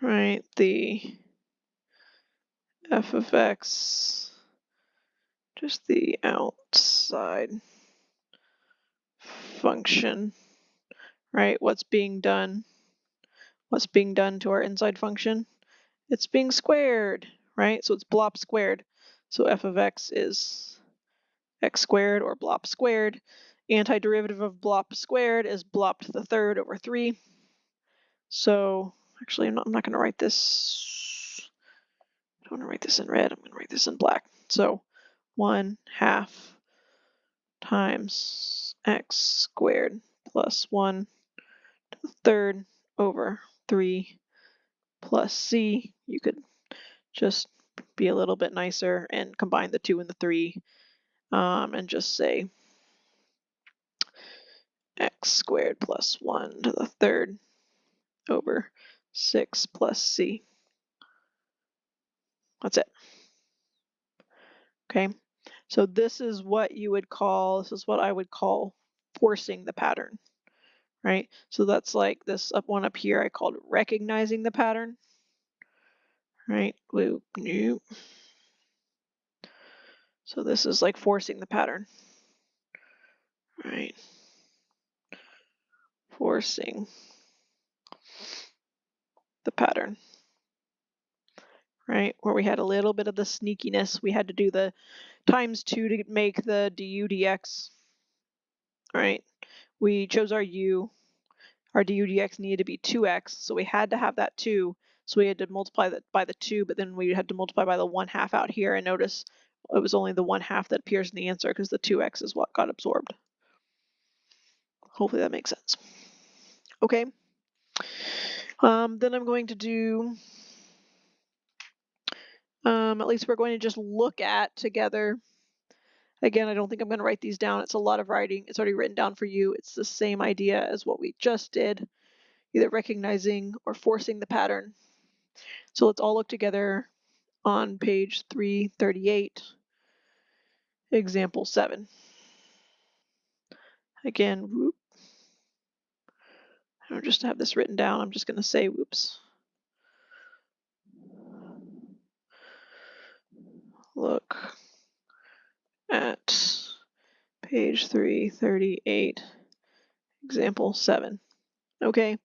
Right, the f of x, just the outside function, right? What's being done? What's being done to our inside function? It's being squared, right? So it's blop squared. So f of x is x squared, or blop squared. Antiderivative of blop squared is blop to the third over 3. So actually, I'm not going to write this. I don't want to write this in red. I'm going to write this in black. So 1/2 times x squared plus 1 to the third over 3 plus c. You could just be a little bit nicer and combine the 2 and the 3 and just say x squared plus 1 to the third over 6 plus c. That's it. Okay, so this is what you would call, this is what I would call forcing the pattern, right? So that's like this one up here, I called it recognizing the pattern, right? Whoop, nope. So this is like forcing the pattern, right? Forcing the pattern, right? Where we had a little bit of the sneakiness. We had to do the times 2 to make the du dx, right? we chose our u. Our du dx needed to be 2x, so we had to have that 2. So we had to multiply that by the 2, but then we had to multiply by the 1/2 out here, and notice it was only the 1/2 that appears in the answer because the 2x is what got absorbed. Hopefully that makes sense. Okay. Then I'm going to do, at least we're going to just look at together. Again, I don't think I'm going to write these down. It's a lot of writing. It's already written down for you. It's the same idea as what we just did, either recognizing or forcing the pattern. So let's all look together on page 338, example 7. Again, whoop. I don't just have this written down. I'm just going to say whoops. Look at page 338, example 7. Okay.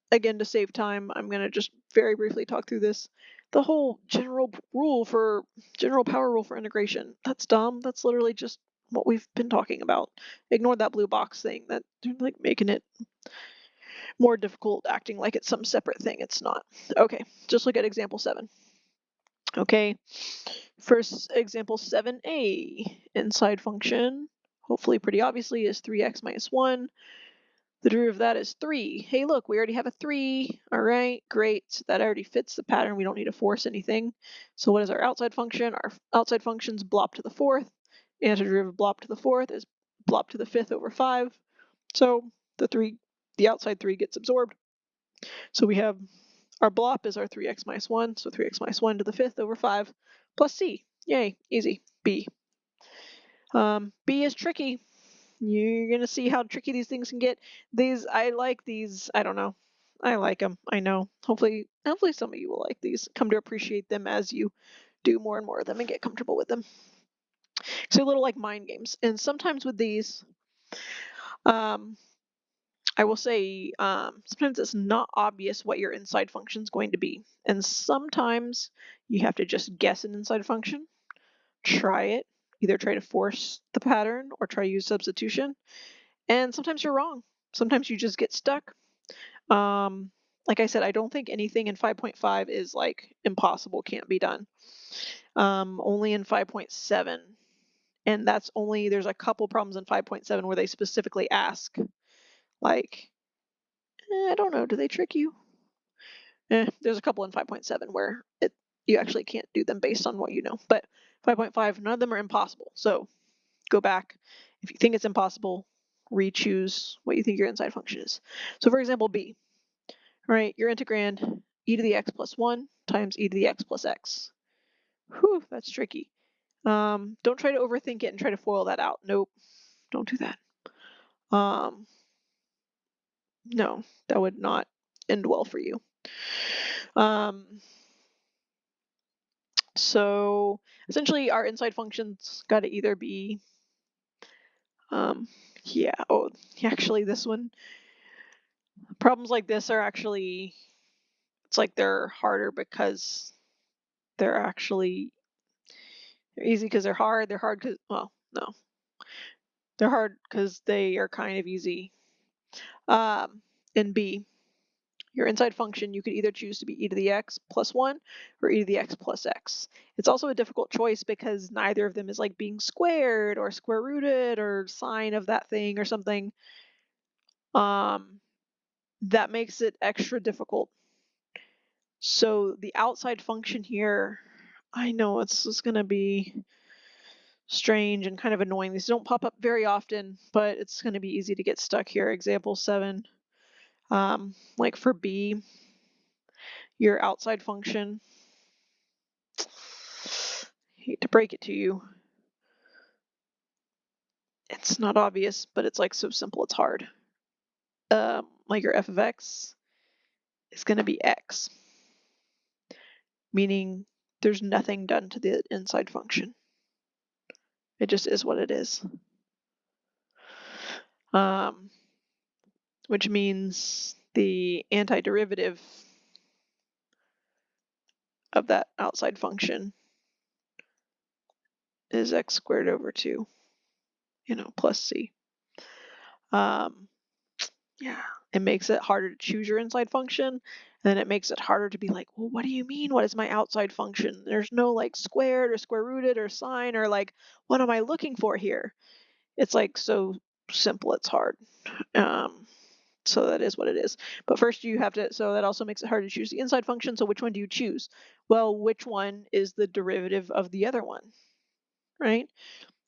Again, to save time, I'm going to just very briefly talk through this. The whole general power rule for integration, that's dumb. That's literally just what we've been talking about. Ignore that blue box thing. That they're like making it more difficult, acting like it's some separate thing. It's not. Okay, just look at example 7. Okay, first example 7a, inside function, hopefully pretty obviously, is 3x minus 1. The derivative of that is 3. Hey, look, we already have a 3. All right, great. So that already fits the pattern. We don't need to force anything. So what is our outside function? Our outside function's blob to the 4th. Antiderivative of blob to the 4th is blob to the 5th over 5. So the outside 3 gets absorbed. So we have our blob is our 3x minus 1. So 3x minus 1 to the 5th over 5 plus c. Yay, easy. B. B is tricky. You're going to see how tricky these things can get. I like these. I don't know. I like them. I know. Hopefully some of you will like these. Come to appreciate them as you do more and more of them and get comfortable with them. So a little like mind games. And sometimes with these, I will say sometimes it's not obvious what your inside function is going to be. And sometimes you have to just guess an inside function. Try it. Either try to force the pattern or try to use substitution. And sometimes you're wrong. Sometimes you just get stuck. Like I said, I don't think anything in 5.5 is like impossible, can't be done. Only in 5.7. And that's only, there's a couple problems in 5.7 where they specifically ask, like, I don't know, do they trick you? There's a couple in 5.7 where you actually can't do them based on what you know. But 5.5, none of them are impossible. So go back. If you think it's impossible, re-choose what you think your inside function is. So for example, B. All right, your integrand e to the x plus 1 times e to the x plus x. Whew, that's tricky. Don't try to overthink it and try to FOIL that out. Nope, don't do that. No, that would not end well for you. So essentially our inside functions got to either be, actually this one, problems like this are actually, it's like they're harder because they're easy because they're hard. They're hard because, well, no. They're hard because they are kind of easy. In B, your inside function, you could either choose to be e to the x plus 1 or e to the x plus x. It's also a difficult choice because neither of them is like being squared or square rooted or sine of that thing or something. That makes it extra difficult. So the outside function here, I know it's going to be strange and kind of annoying. These don't pop up very often, but it's going to be easy to get stuck here. Example 7, like for B, your outside function, hate to break it to you, it's not obvious, but it's like so simple it's hard. Like your f of x is going to be x, meaning there's nothing done to the inside function. It just is what it is. Which means the antiderivative of that outside function is x squared over 2, plus c. Yeah, it makes it harder to choose your inside function, and then it makes it harder to be like, well, what do you mean? What is my outside function? There's no like squared or square rooted or sine or like, what am I looking for here? It's like so simple, it's hard. So that is what it is. But first you have to, so that also makes it hard to choose the inside function. So which one do you choose? Well, which one is the derivative of the other one, right?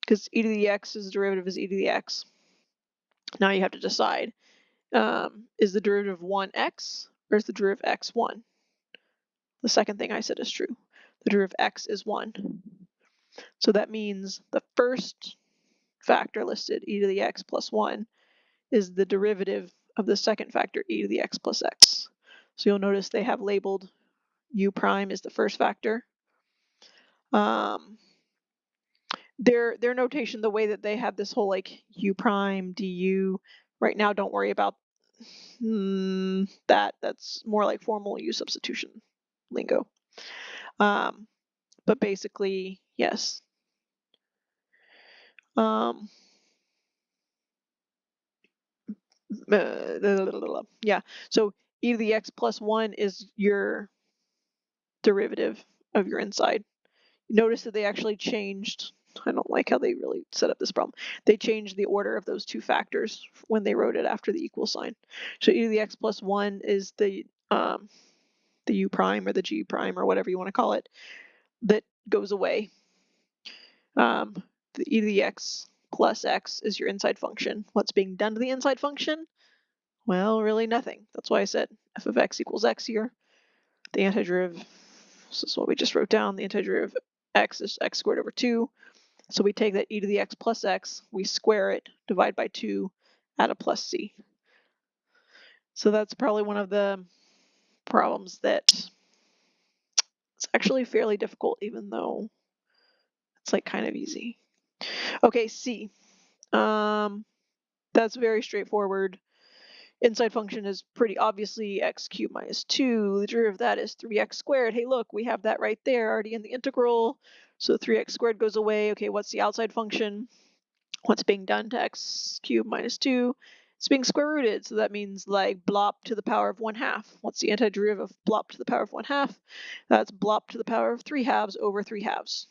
Because e to the x is the derivative is e to the x. Now you have to decide, is the derivative 1x or is the derivative x 1? The second thing I said is true. The derivative of x is 1. So that means the first factor listed, e to the x plus 1, is the derivative of the second factor, e to the x plus x. So you'll notice they have labeled u prime is the first factor. Their notation, the way that they have this whole like u prime du, right now don't worry about that. That's more like formal u substitution lingo. But basically, yes. Yeah, so e to the x plus 1 is your derivative of your inside. Notice that they actually changed, I don't like how they really set up this problem. They changed the order of those two factors when they wrote it after the equal sign. So e to the x plus 1 is the u prime or the g prime or whatever you want to call it that goes away. The e to the x plus x is your inside function. What's being done to the inside function? Well, really nothing. That's why I said f of x equals x here. The antiderivative, this is what we just wrote down, the antiderivative of x is x squared over 2. So we take that e to the x plus x, we square it, divide by 2, add a plus c. So that's probably one of the problems that it's actually fairly difficult, even though it's like kind of easy. Okay, c. That's very straightforward. Inside function is pretty obviously x cubed minus 2. The derivative of that is 3x squared. Hey, look, we have that right there already in the integral. So 3x squared goes away. Okay, what's the outside function? What's being done to x cubed minus 2? It's being square rooted, so that means like blop to the power of 1/2. What's the antiderivative of blop to the power of 1/2? That's blop to the power of 3/2 over 3/2.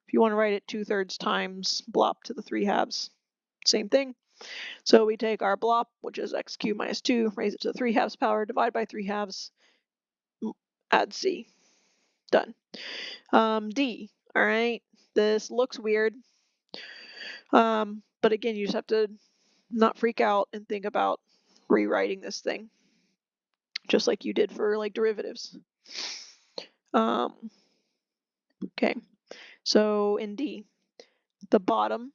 If you want to write it 2/3 times blop to the 3/2, same thing. So we take our blop, which is x cubed minus 2, raise it to the 3/2 power, divide by 3/2, add c. Done. D. All right. This looks weird. But again, you just have to not freak out and think about rewriting this thing, just like you did for like derivatives. Okay. So in D, the bottom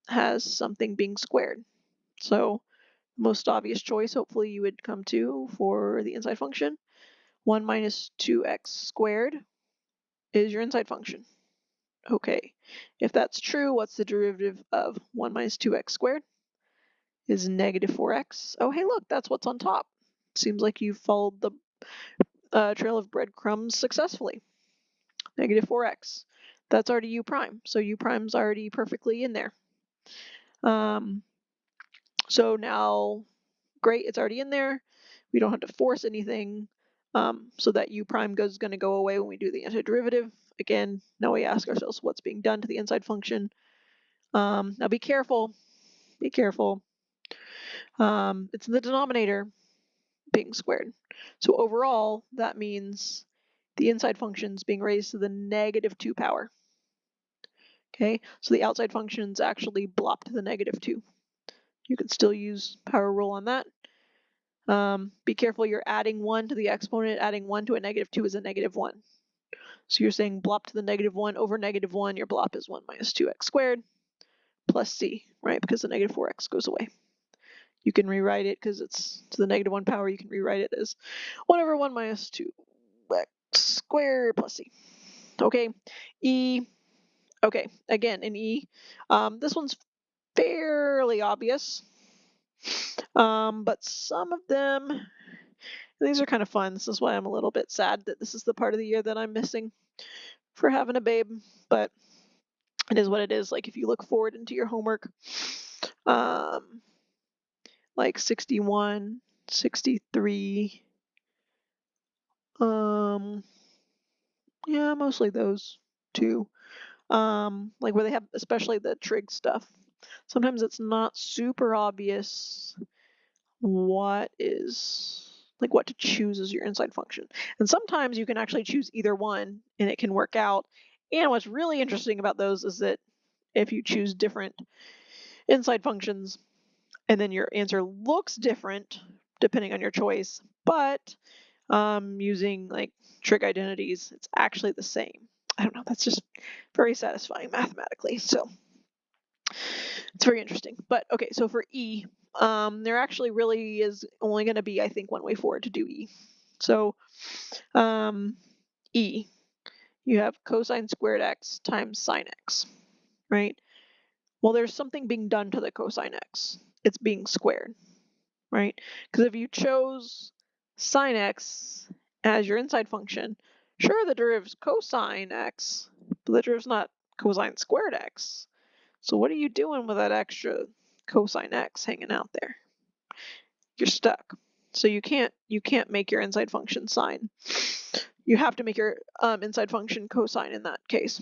has something being squared. So most obvious choice, hopefully you would come to for the inside function. 1 minus 2x squared is your inside function. Okay, if that's true, what's the derivative of 1 minus 2x squared? Is negative 4x. Oh, hey, look, that's what's on top. Seems like you followed the trail of breadcrumbs successfully. Negative 4x. That's already u prime, so u prime's already perfectly in there. So now, great, it's already in there. We don't have to force anything, so that u prime is going to go away when we do the antiderivative. Again, now we ask ourselves what's being done to the inside function. Now be careful. Be careful. It's in the denominator being squared. So overall, that means the inside function is being raised to the negative 2 power. Okay, so the outside function is actually blop to the negative 2. You can still use power rule on that. Be careful, you're adding 1 to the exponent. Adding 1 to a negative 2 is a negative 1. So you're saying blop to the negative 1 over negative 1, your blop is 1 minus 2x squared plus c, right? Because the negative 4x goes away. You can rewrite it because it's to the negative 1 power. You can rewrite it as 1 over 1 minus 2x squared plus c. Okay, E. Okay, again, in E, this one's fairly obvious, but some of them, these are kind of fun. This is why I'm a little bit sad that this is the part of the year that I'm missing for having a babe, but it is what it is. Like if you look forward into your homework, like 61, 63. Yeah, mostly those two. Like where they have especially the trig stuff. Sometimes it's not super obvious what to choose as your inside function. And sometimes you can actually choose either one and it can work out. And what's really interesting about those is that if you choose different inside functions and then your answer looks different depending on your choice, but using like trig identities, it's actually the same. I don't know, that's just very satisfying mathematically. So it's very interesting. But okay, so for E, there actually really is only going to be, I think, one way forward to do E. So E, you have cosine squared x times sine x, right? Well, there's something being done to the cosine x. It's being squared, right? Because if you chose sine x as your inside function, sure, the derivative's cosine x, but the derivative's not cosine squared x. So what are you doing with that extra cosine x hanging out there? You're stuck. So you can't make your inside function sine. You have to make your inside function cosine in that case.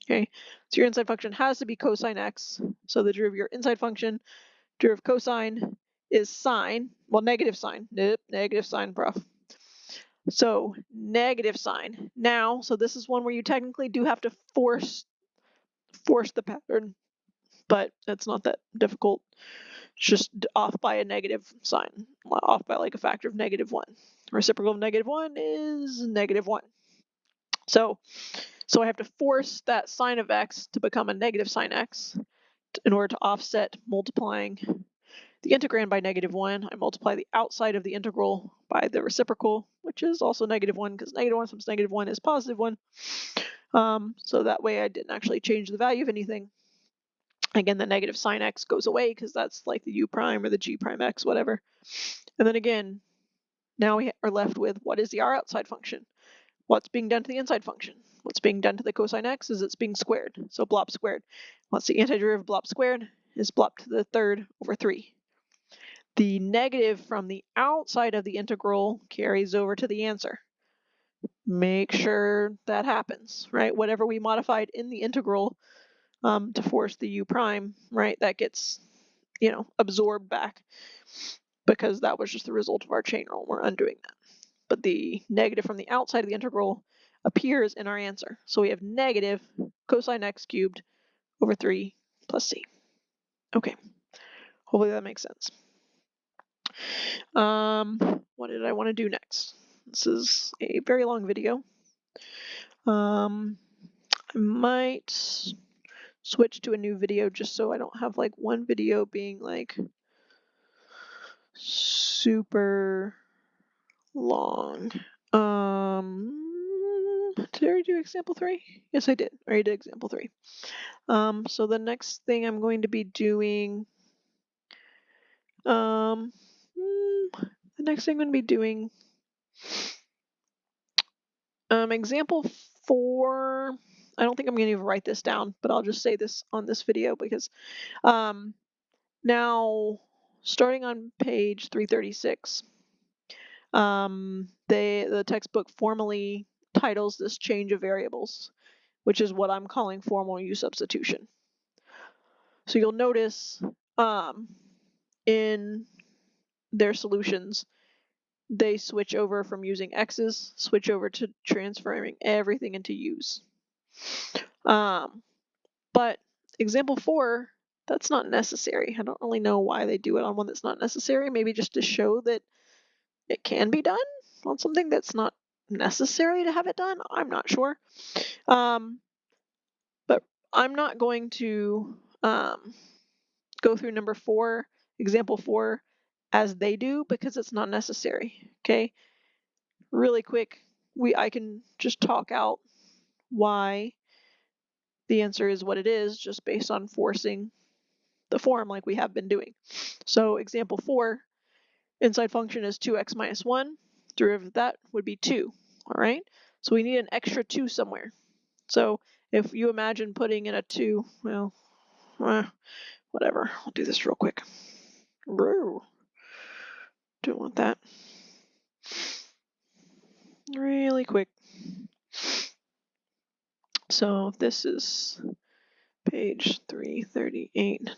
Okay, so your inside function has to be cosine x. So the derivative of your inside function, derivative of cosine, is sine. Well, negative sine. Nope, negative sine, prof. So negative sine. Now, so this is one where you technically do have to force the pattern, but it's not that difficult. It's just off by a negative sign, off by like a factor of -1. Reciprocal of -1 is -1. So I have to force that sine of x to become a negative sine x in order to offset multiplying the integrand by -1. I multiply the outside of the integral by the reciprocal, which is also -1, because -1 times -1 is +1. So that way I didn't actually change the value of anything. Again, the negative sine x goes away because that's like the u prime or the g prime x, whatever. And then again, now we are left with what is the r outside function? What's being done to the inside function? What's being done to the cosine x is it's being squared. So blob squared. What's the antiderivative of blob squared? Is blob to the third over 3. The negative from the outside of the integral carries over to the answer. Make sure that happens, right? Whatever we modified in the integral to force the u prime, right, that gets, absorbed back because that was just the result of our chain rule. We're undoing that. But the negative from the outside of the integral appears in our answer. So we have negative cosine x cubed over 3 plus c. Okay, hopefully that makes sense. What did I want to do next? This is a very long video. I might switch to a new video just so I don't have like one video being like super long. Did I already do example 3? Yes, I did. I already did example 3. So the next thing I'm going to be doing, example 4. I don't think I'm going to even write this down, but I'll just say this on this video because now starting on page 336, the textbook formally titles this change of variables, which is what I'm calling formal u substitution. So you'll notice in their solutions, they switch over from using x's, switch over to transferring everything into u's. But example 4, that's not necessary. I don't really know why they do it on one that's not necessary. Maybe just to show that it can be done on something that's not necessary to have it done. I'm not sure. But I'm not going to go through number 4, example 4, as they do because it's not necessary. Okay, really quick, I can just talk out why the answer is what it is just based on forcing the form like we have been doing. So example 4, inside function is 2x minus 1. Derivative of that would be 2. All right, so we need an extra 2 somewhere. So if you imagine putting in a 2, well, whatever. I'll do this real quick. Don't want that. Really quick. So this is page 338,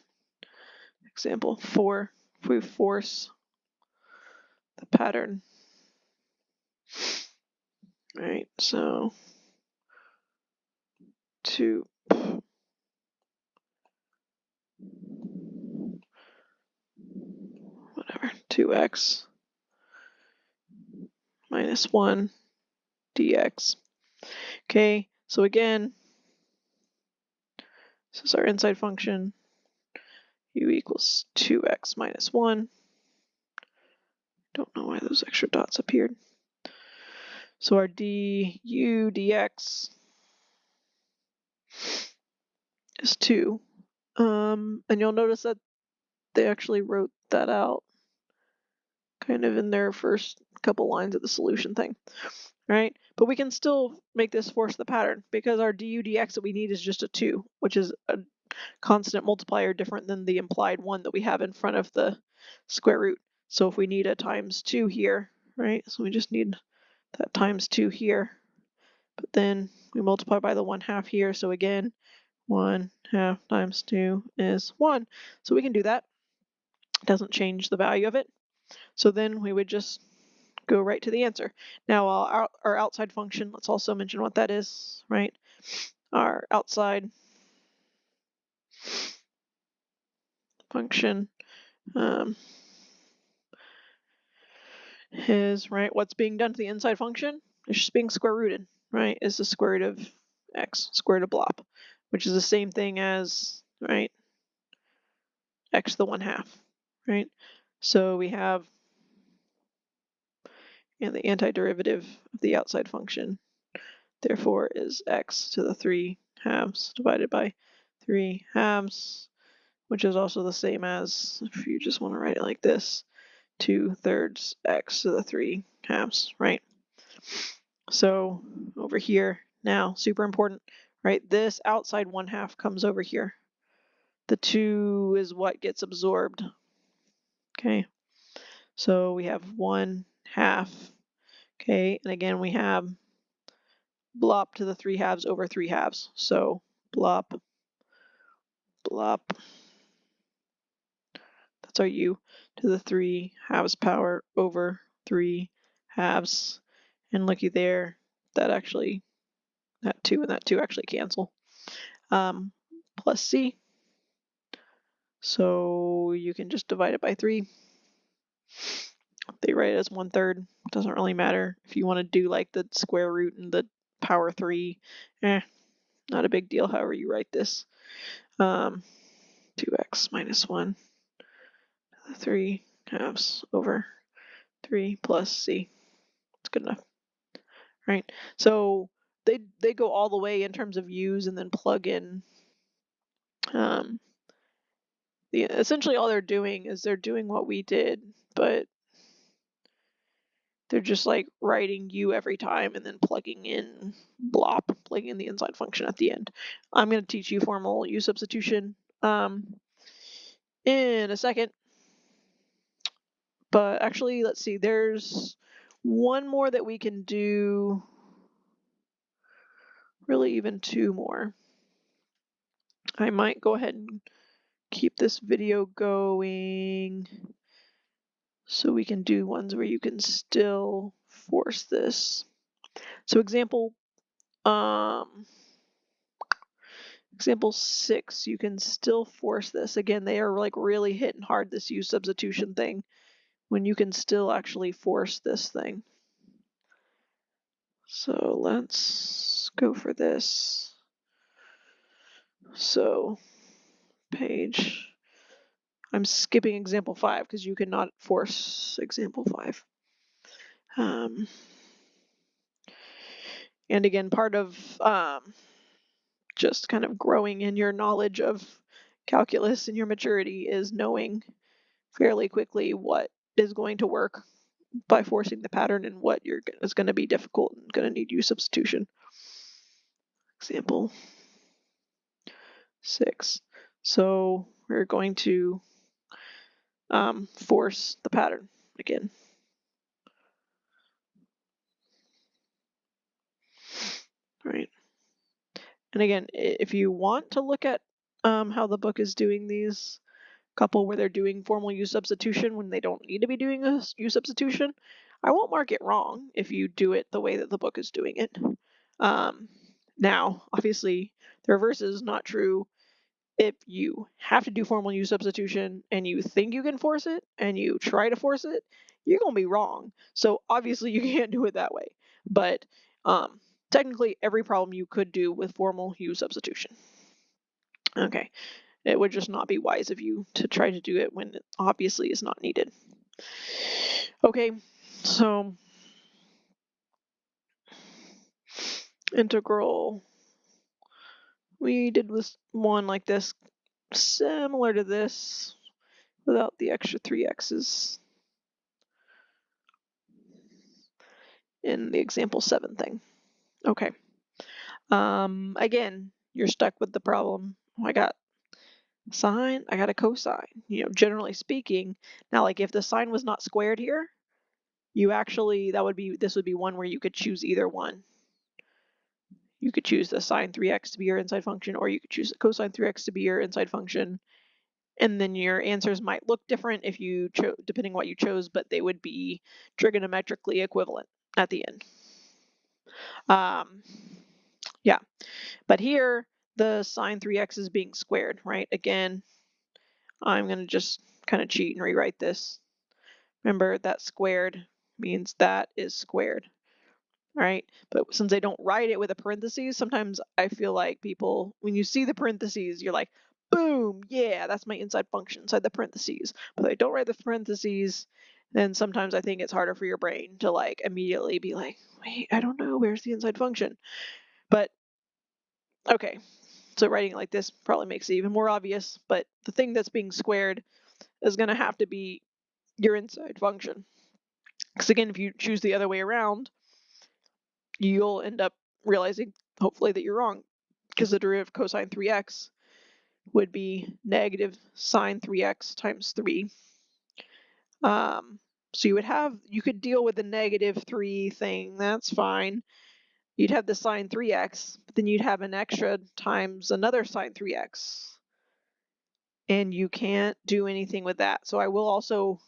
example 4. If we force the pattern, right, so 2x minus 1 dx. Okay, so again, this is our inside function. U equals 2x minus 1. Don't know why those extra dots appeared. So our du dx is 2. And you'll notice that they actually wrote that out kind of in their first couple lines of the solution thing, right? But we can still make this force the pattern because our du dx that we need is just a 2, which is a constant multiplier different than the implied 1 that we have in front of the square root. So if we need a times 2 here, right? So we just need that times 2 here. But then we multiply by the 1/2 here. So again, 1/2 times 2 is 1. So we can do that. It doesn't change the value of it. So then we would just go right to the answer. Now our outside function, let's also mention what that is, right? Our outside function is, right, what's being done to the inside function is just being square rooted, right? Is the square root of x, square root of blop, which is the same thing as, right, x to the 1/2, right? So we have, and the antiderivative of the outside function, therefore, is x to the 3/2 divided by 3/2, which is also the same as, if you just want to write it like this, 2/3 x to the 3/2, right? So over here, now, super important, right? This outside 1/2 comes over here. The 2 is what gets absorbed, okay? So we have 1/2, okay? And again, we have blop to the 3/2 over 3/2. So blop, blop, that's our u to the 3/2 power over 3/2. And looky there, that 2 and that 2 actually cancel. Plus c. So you can just divide it by 3. They write it as 1/3. Doesn't really matter. If you want to do like the square root and the power 3, not a big deal however you write this. 2x minus 1 to the 3/2 over 3 plus c. It's good enough, right? So they go all the way in terms of u's and then plug in. Essentially all they're doing is they're doing what we did, but they're just like writing u every time and then plugging in blop, plugging in the inside function at the end. I'm going to teach you formal u substitution in a second. But actually, let's see, there's one more that we can do, really even 2 more. I might go ahead and keep this video going so we can do ones where you can still force this. So example 6, you can still force this. Again, they are like really hitting hard this u substitution thing when you can still actually force this thing. So let's go for this. So I'm skipping example 5 because you cannot force example 5. And again, part of just kind of growing in your knowledge of calculus and your maturity is knowing fairly quickly what is going to work by forcing the pattern and what is going to be difficult and going to need u substitution. Example 6. So we're going to force the pattern again. Right. And again, if you want to look at how the book is doing these couple where they're doing formal U substitution when they don't need to be doing a U substitution, I won't mark it wrong if you do it the way that the book is doing it. Now, obviously, the reverse is not true. If you have to do formal U substitution and you think you can force it and you try to force it, you're going to be wrong. So obviously you can't do it that way. But technically every problem you could do with formal U substitution. Okay, it would just not be wise of you to try to do it when it obviously is not needed. Okay, so integral. We did this one like this, similar to this, without the extra 3x's in the example 7 thing. Okay. Again, you're stuck with the problem. I got sine, I got a cosine. You know, generally speaking, now like if the sine was not squared here, you actually, this would be one where you could choose either one. You could choose the sine 3x to be your inside function, or you could choose the cosine 3x to be your inside function. And then your answers might look different if you chose, depending what you chose, but they would be trigonometrically equivalent at the end. Yeah, but here the sine 3x is being squared, right? Again, I'm going to just kind of cheat and rewrite this. Remember that squared means that is squared, right? But since they don't write it with a parentheses, sometimes I feel like people, when you see the parentheses, you're like, boom, yeah, that's my inside function inside the parentheses. But they don't write the parentheses, then sometimes I think it's harder for your brain to like immediately be like, wait, I don't know, where's the inside function? But okay, so writing it like this probably makes it even more obvious, but the thing that's being squared is going to have to be your inside function. Because again, if you choose the other way around, you'll end up realizing, hopefully, that you're wrong, because the derivative of cosine 3x would be negative sine 3x times 3. So you could deal with the negative 3 thing, that's fine. You'd have the sine 3x, but then you'd have an extra times another sine 3x. And you can't do anything with that. So I will also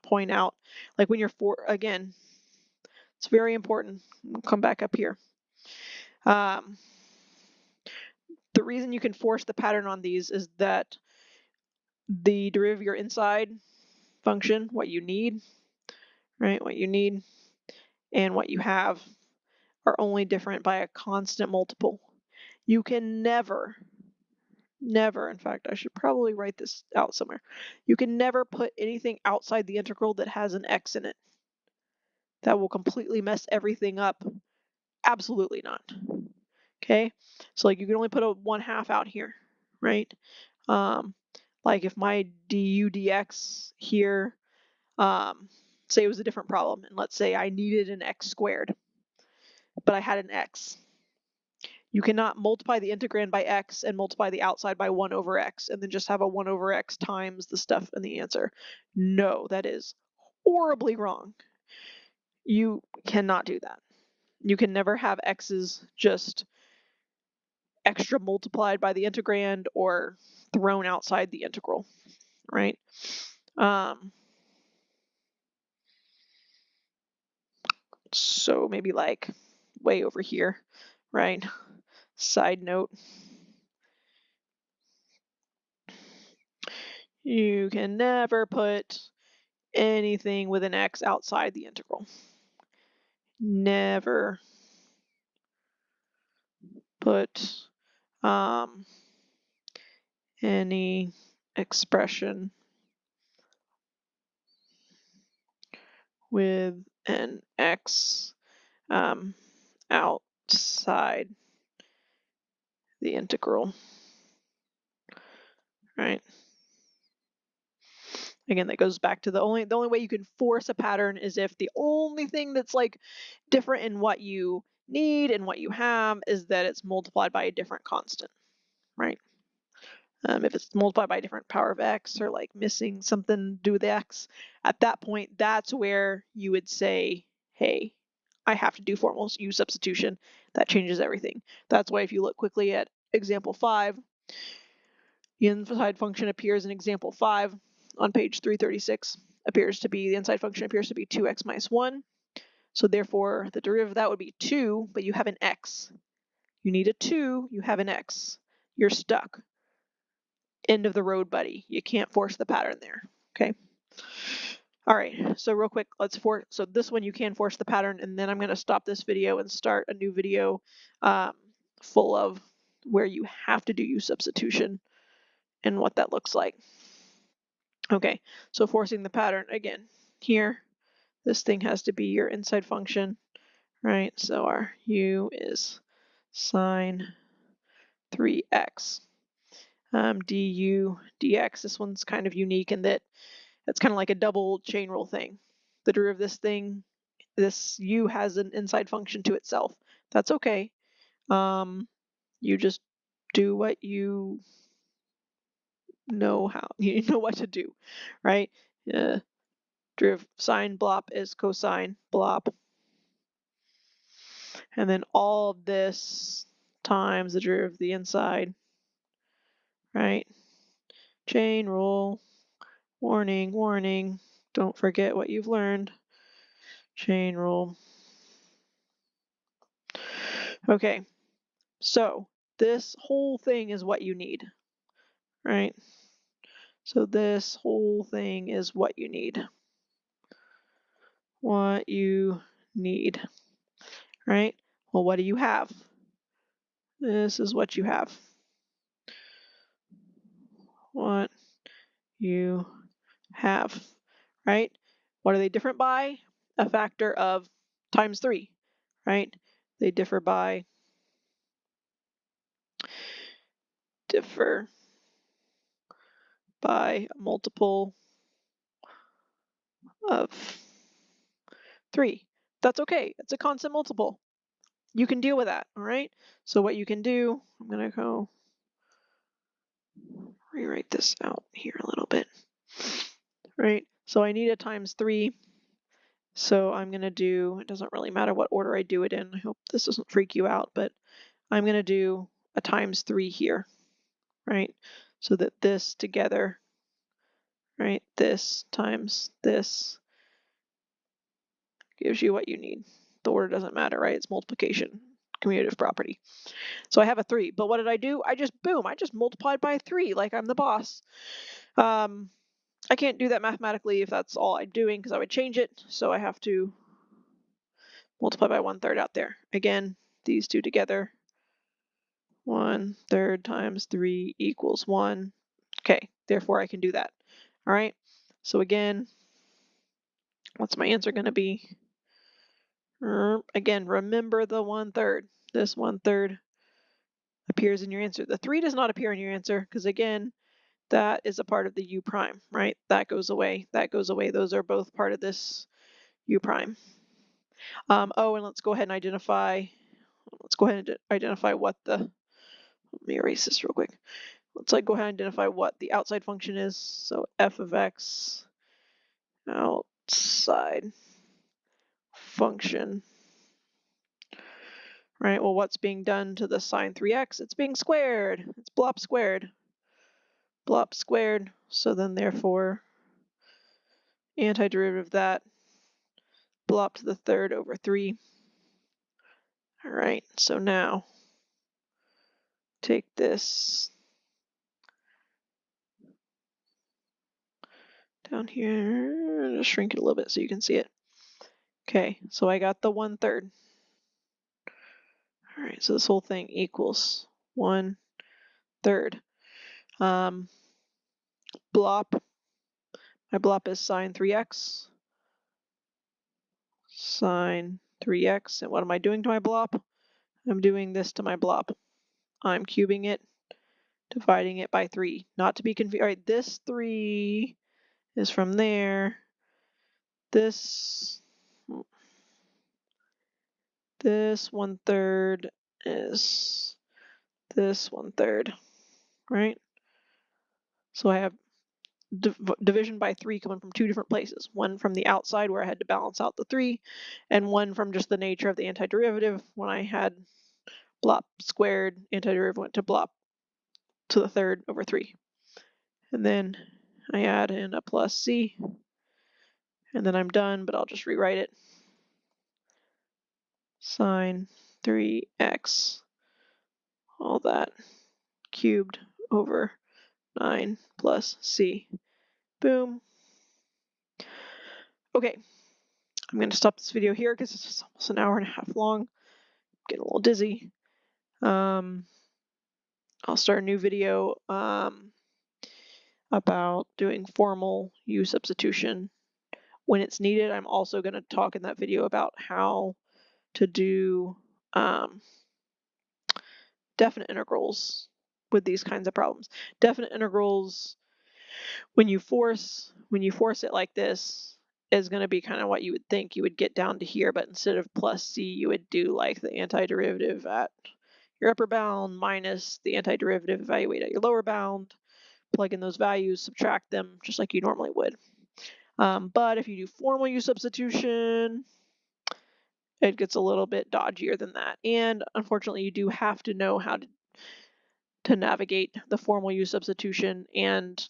point out, like when you're again, it's very important. We'll come back up here. The reason you can force the pattern on these is that the derivative of your inside function, what you need, right? What you need and what you have are only different by a constant multiple. You can never, in fact, I should probably write this out somewhere. You can never put anything outside the integral that has an x in it. That will completely mess everything up. Absolutely not. Okay, so like you can only put a 1/2 out here, right? Like if my du dx here, say it was a different problem, and let's say I needed an x squared, but I had an x. You cannot multiply the integrand by x and multiply the outside by 1 over x and then just have a 1 over x times the stuff in the answer. No, that is horribly wrong. You cannot do that. You can never have x's just extra multiplied by the integrand or thrown outside the integral, right? So maybe like way over here, right? Side note. You can never put anything with an x outside the integral. Never put any expression with an x outside the integral, right? Again, that goes back to the only way you can force a pattern is if the only thing that's like different in what you need and what you have is that it's multiplied by a different constant, right? If it's multiplied by a different power of x or like missing something to do with x, at that point, that's where you would say, hey, I have to do formal u substitution. That changes everything. That's why if you look quickly at example 5, the inside function appears in example 5 on page 336, the inside function appears to be 2x minus 1. So therefore, the derivative of that would be 2, but you have an x. You need a 2, you have an x. You're stuck. End of the road, buddy. You can't force the pattern there, okay? All right, so real quick, so this one you can force the pattern, and then I'm gonna stop this video and start a new video full of where you have to do u substitution and what that looks like. Okay, so forcing the pattern again. Here, this thing has to be your inside function, right? So our u is sine 3x. Du dx, this one's kind of unique in that it's kind of like a double chain rule thing. The derivative of this thing, this u has an inside function to itself. That's okay. You just do what you know you know what to do, right? Derivative sine blop is cosine blop. And then all of this times the derivative of the inside, right? Chain rule, warning, warning, don't forget what you've learned. Chain rule. Okay, so this whole thing is what you need, right? So this whole thing is what you need. What you need, right? Well, what do you have? This is what you have. What you have, right? What are they different by? A factor of times 3, right? They differ by a multiple of 3. That's okay. It's a constant multiple. You can deal with that, all right? So what you can do, I'm going to go rewrite this out here a little bit, right? So I need a times 3. So I'm going to do, it doesn't really matter what order I do it in. I hope this doesn't freak you out, but I'm going to do a times 3 here, right? So that this together, right, this times this gives you what you need. The order doesn't matter, right? It's multiplication, commutative property. So I have a 3, but what did I do? I just multiplied by 3 like I'm the boss. I can't do that mathematically if that's all I'm doing because I would change it. So I have to multiply by 1/3 out there. Again, these two together, 1/3 times 3 equals 1. Okay, therefore I can do that. All right, so again, what's my answer going to be? Again, remember the 1/3. This 1/3 appears in your answer. The 3 does not appear in your answer because again, that is a part of the u prime, right? That goes away, that goes away. Those are both part of this u prime. Oh, and let's go ahead and identify what the, let me erase this real quick. Let's go ahead and identify what the outside function is. So f of x outside function, right? Well, what's being done to the sine 3x? It's being squared. It's blop squared. Blop squared. So then therefore, antiderivative of that, blop to the third over 3. All right, so now take this down here, just shrink it a little bit so you can see it. Okay, so I got the 1/3. All right, so this whole thing equals 1/3. Blop, my blop is sine 3x. Sine 3x, and what am I doing to my blop? I'm doing this to my blop. I'm cubing it, dividing it by 3. Not to be confused. All right, this 3 is from there. This 1/3 is this 1/3, right? So I have division by 3 coming from two different places. One from the outside where I had to balance out the 3, and one from just the nature of the antiderivative. When I had blop squared, antiderivative went to blop to the third over 3. And then I add in a plus c, and then I'm done, but I'll just rewrite it. Sine 3x, all that, cubed over 9 plus c. Boom. Okay, I'm going to stop this video here because it's almost an hour and a half long. Getting a little dizzy. I'll start a new video about doing formal u substitution when it's needed. I'm also going to talk in that video about how to do definite integrals with these kinds of problems. Definite integrals, when you force it like this, is going to be kind of what you would think. You would get down to here, but instead of plus c, you would do like the antiderivative at your upper bound minus the antiderivative evaluate at your lower bound, plug in those values, subtract them just like you normally would. But if you do formal u substitution, it gets a little bit dodgier than that. And unfortunately, you do have to know how to navigate the formal u substitution and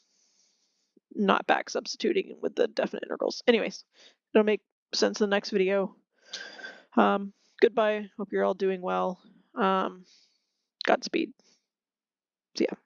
not back substituting with the definite integrals. Anyways, it'll make sense in the next video. Goodbye. Hope you're all doing well. Godspeed. See ya.